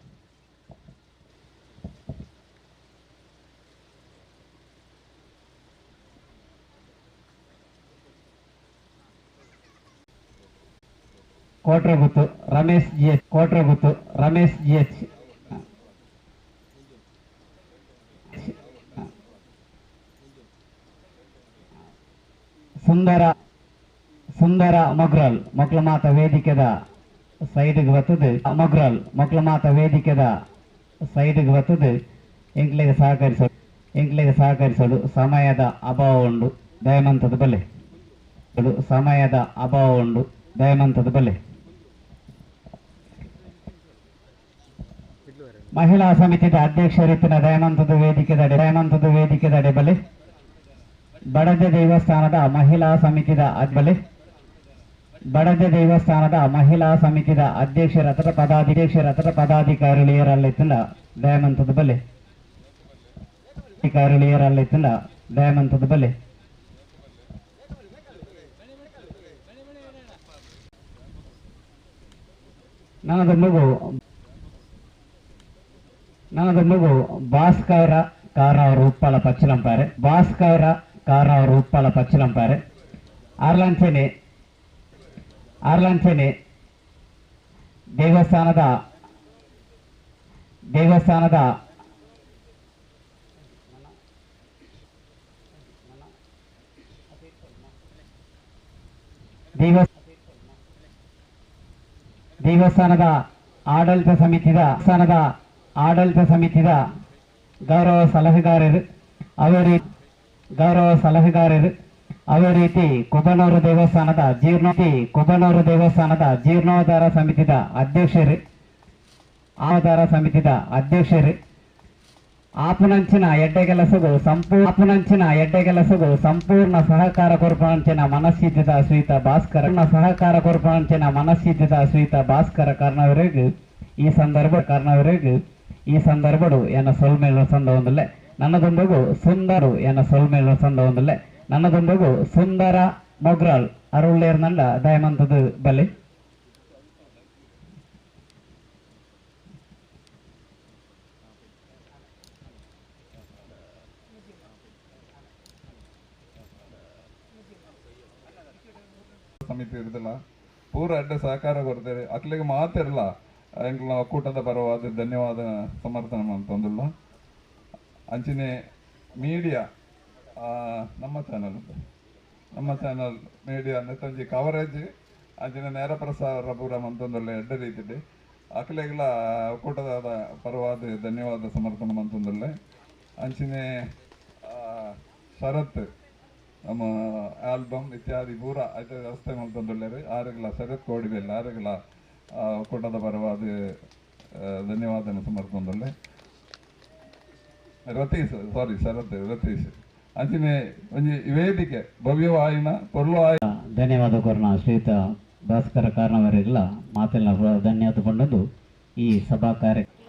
Kotragutthu Ramesh G H Kotragutthu Ramesh G H Sundara Mogral ಮಕ್ಕಳ ಮಾತ ವೇದಿಕೆದ ಸೈಡ್ಗೆ ಬರ್ತದೆ ಮೊಗ್ರಾಲ್ ಮಕ್ಕಳ ಮಾತ ವೇದಿಕೆದ ಸೈಡ್ಗೆ ಬರ್ತದೆ ಎಂಕ್ಲೆಗೆ ಸಹಕರಿಸಲು ಸಮಯದ ಅಭಾವ ಉಂಡು ದಯಮಂತದ ಬಲೆ ಸಮಯದ ಅಭಾವ ಉಂಡು ದಯಮಂತದ ಬಲೆ ಮಹಿಳಾ ಸಮಿತಿಯ ಅಧ್ಯಕ್ಷರಿತ್ತಿನ ದಯಾನಂದದ ವೇದಿಕೆದ ಬಲೆ ಬಡದೆ ದೇವಸ್ಥಾನದ ಮಹಿಳಾ ಸಮಿತಿಯ ಅಧ್ಯಕ್ಷರ ಪದಾಧಿಕಾರಿಗಳಿಯರಲ್ಲಿತ್ತಿನ ದಯಾನಂದದ ಬಲೆ ದಯಾನಂದದ ಬಲೆ ನನ್ನದು ಮಗು ಭಾಸ್ಕರ ಕಾರವರು ಉಪ್ಪಳ ಪಚ್ಚಲಂಪಾರೆ ಆರ್ಲಂಚನೆ ದೇವಸ್ಥಾನದ ಆಡಳಿತ ಸಮಿತಿದ ಗೌರವ ಸಲಹೆಗಾರರು ಅದೇ ರೀತಿ ಕುಬನೂರು ದೇವಸ್ಥಾನದ ಜೀರ್ಣೋದ್ಧಾರ ಸಮಿತಿದ ಅಧ್ಯಕ್ಷರು ಆಪುನಂಚಿನ ಎಡ್ಡೆ ಕೆಲಸಗೂ ಸಂಪೂರ್ಣ ಸಹಕಾರ ಕೊರ್ಪಣಂಚಿನ ಮನಸ್ಥಿತಿದ ಶ್ರೀತ ಭಾಸ್ಕರ ಕಾರಣವರೆಗೂ ಈ ಸಂದರ್ಭಡು ಎನ್ನ ಸೊಲ್ಮೇಲ ಸಂದ ಒಂದಲ್ಲೇ ನನ್ನದೊಂದಿಗೂ ಸುಂದರು ಎನ್ನ ಸೊಲ್ಮೇಲ ಸಂದ ಒಂದಲ್ಲೇ ನನ್ನದೊಂದಿಗೂ ಸುಂದರ ಮೊಗ್ರಾಳ್ ಅರುಳ್ಳೇರ್ನಂಡ ದಯಮಂತದ ಬಲಿ ಸಮಿತಿ ಇರುದಿಲ್ಲ ಪೂರ ಅಡ್ಡ ಸಹಕಾರ ಕೊಡ್ತಾರೆ ಅಕ್ಲಿಗೆ ಮಾತಿರಲ್ಲ ಎಂಕ್ಲ ಒಕ್ಕೂಟದ ಪರವಾದ ಧನ್ಯವಾದ ಸಮರ್ಥನೆ ಅಂತಂದಿಲ್ಲ ಅಂಚಿನ ಮೀಡಿಯಾ ನಮ್ಮ ಚಾನಲ್ ಮೀಡಿಯಾ ನೆತ್ತಂಜಿ ಕವರೇಜ್ ಅಂಚಿನ ನೇರ ಪ್ರಸಾರ ಪೂರ ಅಂತಂದಲ್ಲ ಎಡ್ಡ ರೀತಿಯಲ್ಲಿ ಅಕ್ಲೆಗಳ ಒಕ್ಕೂಟದ ಪರವಾದ ಧನ್ಯವಾದ ಸಮರ್ಥನೆ ಅಂತಂದಲ್ಲ ಅಂಚಿನ ಶರತ್ ನಮ್ಮ ಆಲ್ಬಮ್ ಇತ್ಯಾದಿ ಪೂರ ಆಯ್ತು ವ್ಯವಸ್ಥೆ ಮಾಡ್ತಂದುಳ್ಳೇರು ಆರುಗಳ ಶರತ್ ಕೋಡಿವೆಲ್ಲ ಆರುಗಳ ಒಕ್ಕೂಟದ ಪರವಾದ ಧನ್ಯವಾದ ಸಮರ್ಥನದಲ್ಲೇ ರತೀಶ್ ಅಂಚಿನ ಒಂಜಿ ವೇದಿಕೆ ಭವ್ಯವಾಯಿನ ಪೊರ್ಲು ಧನ್ಯವಾದ ಕೊರ್ನ ಶ್ರೀಯುತ ಭಾಸ್ಕರ ಕಾರಣವರೆಲ್ಲ ಮಾತೆಲ್ಲ ಧನ್ಯವಾದ ಪಂಡದು ಈ ಸಭಾ ಕಾರ್ಯ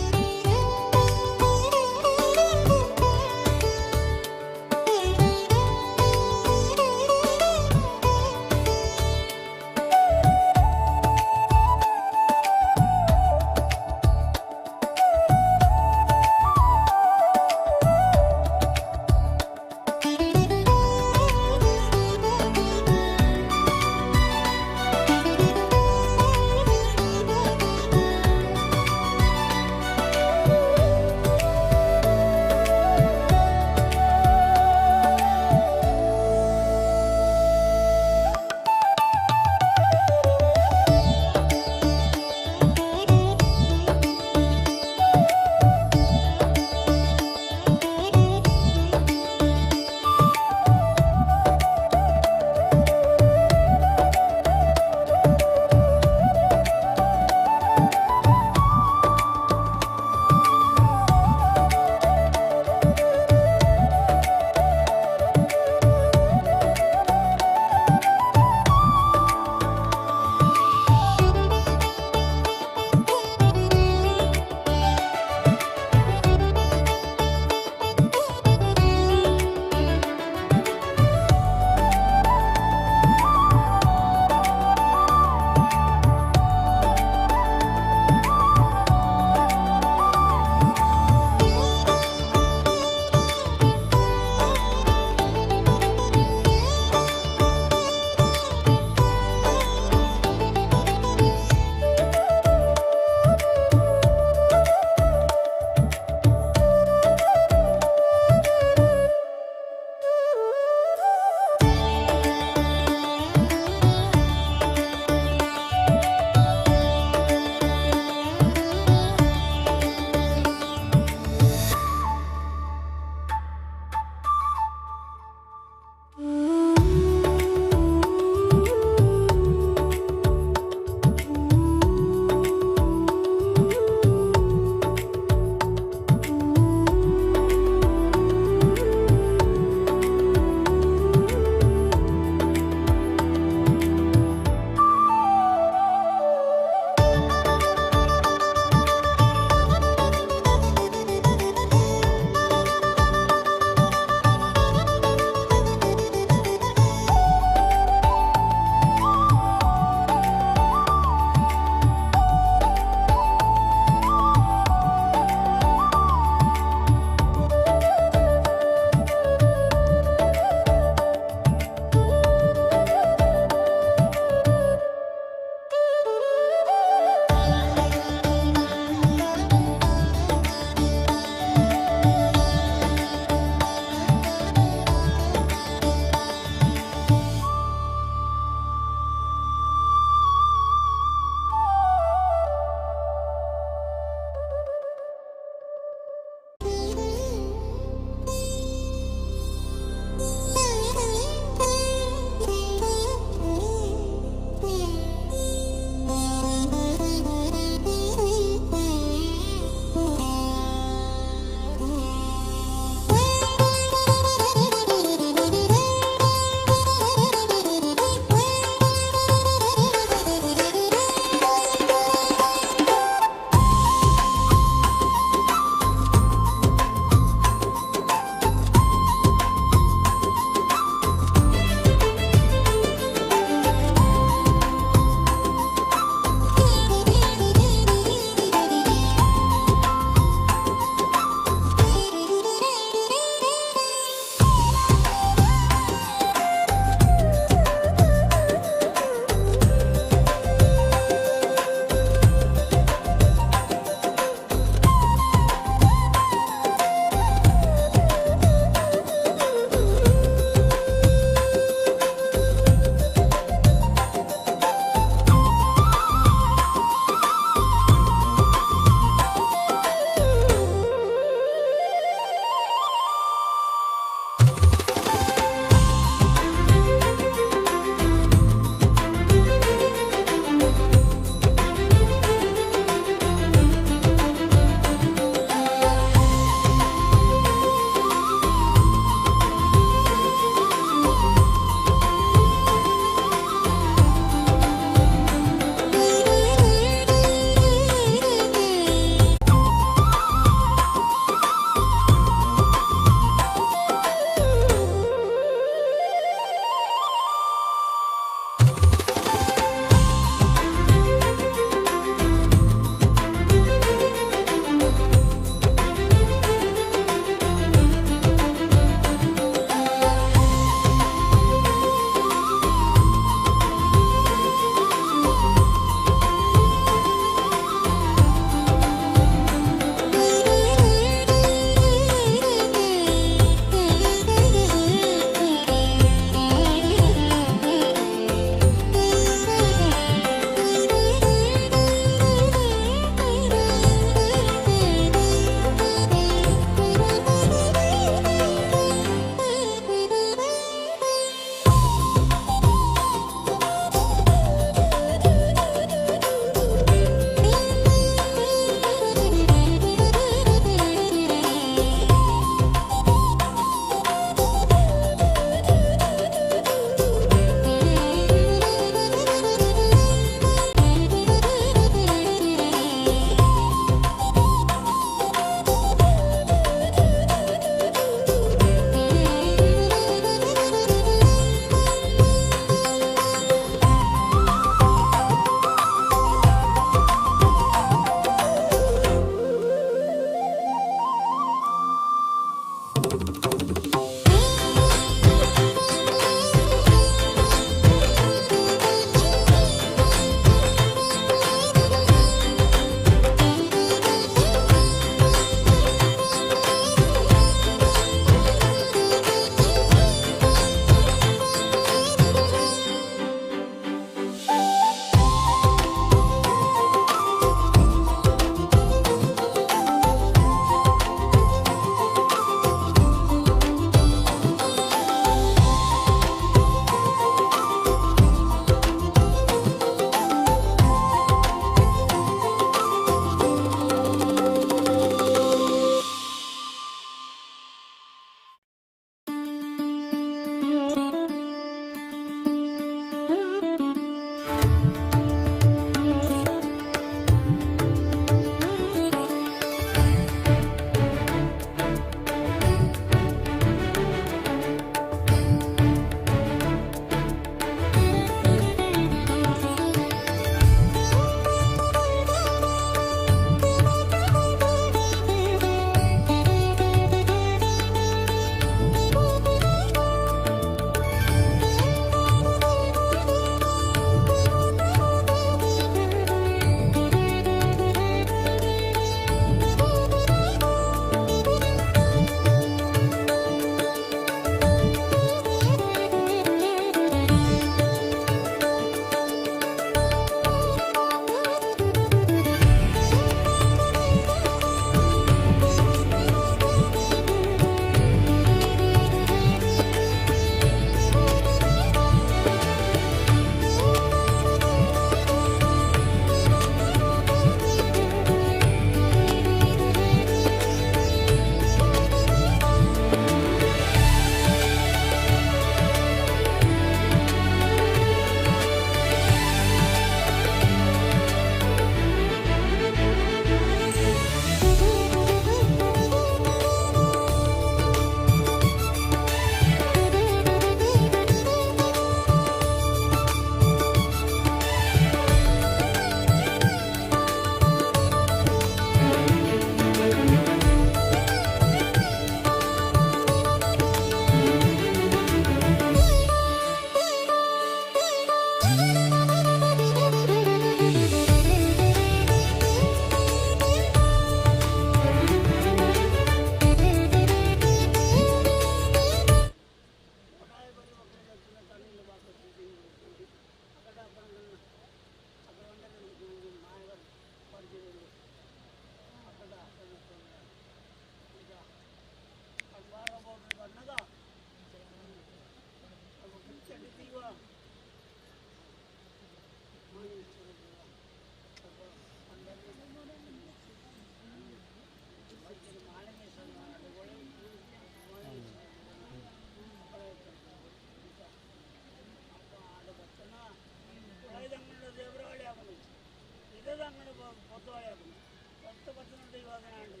వ్యక్తపరిచినట్టు యోజన అండి.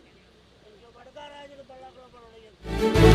ఇంకో పడకారాజులు పళ్ళకుల పడవ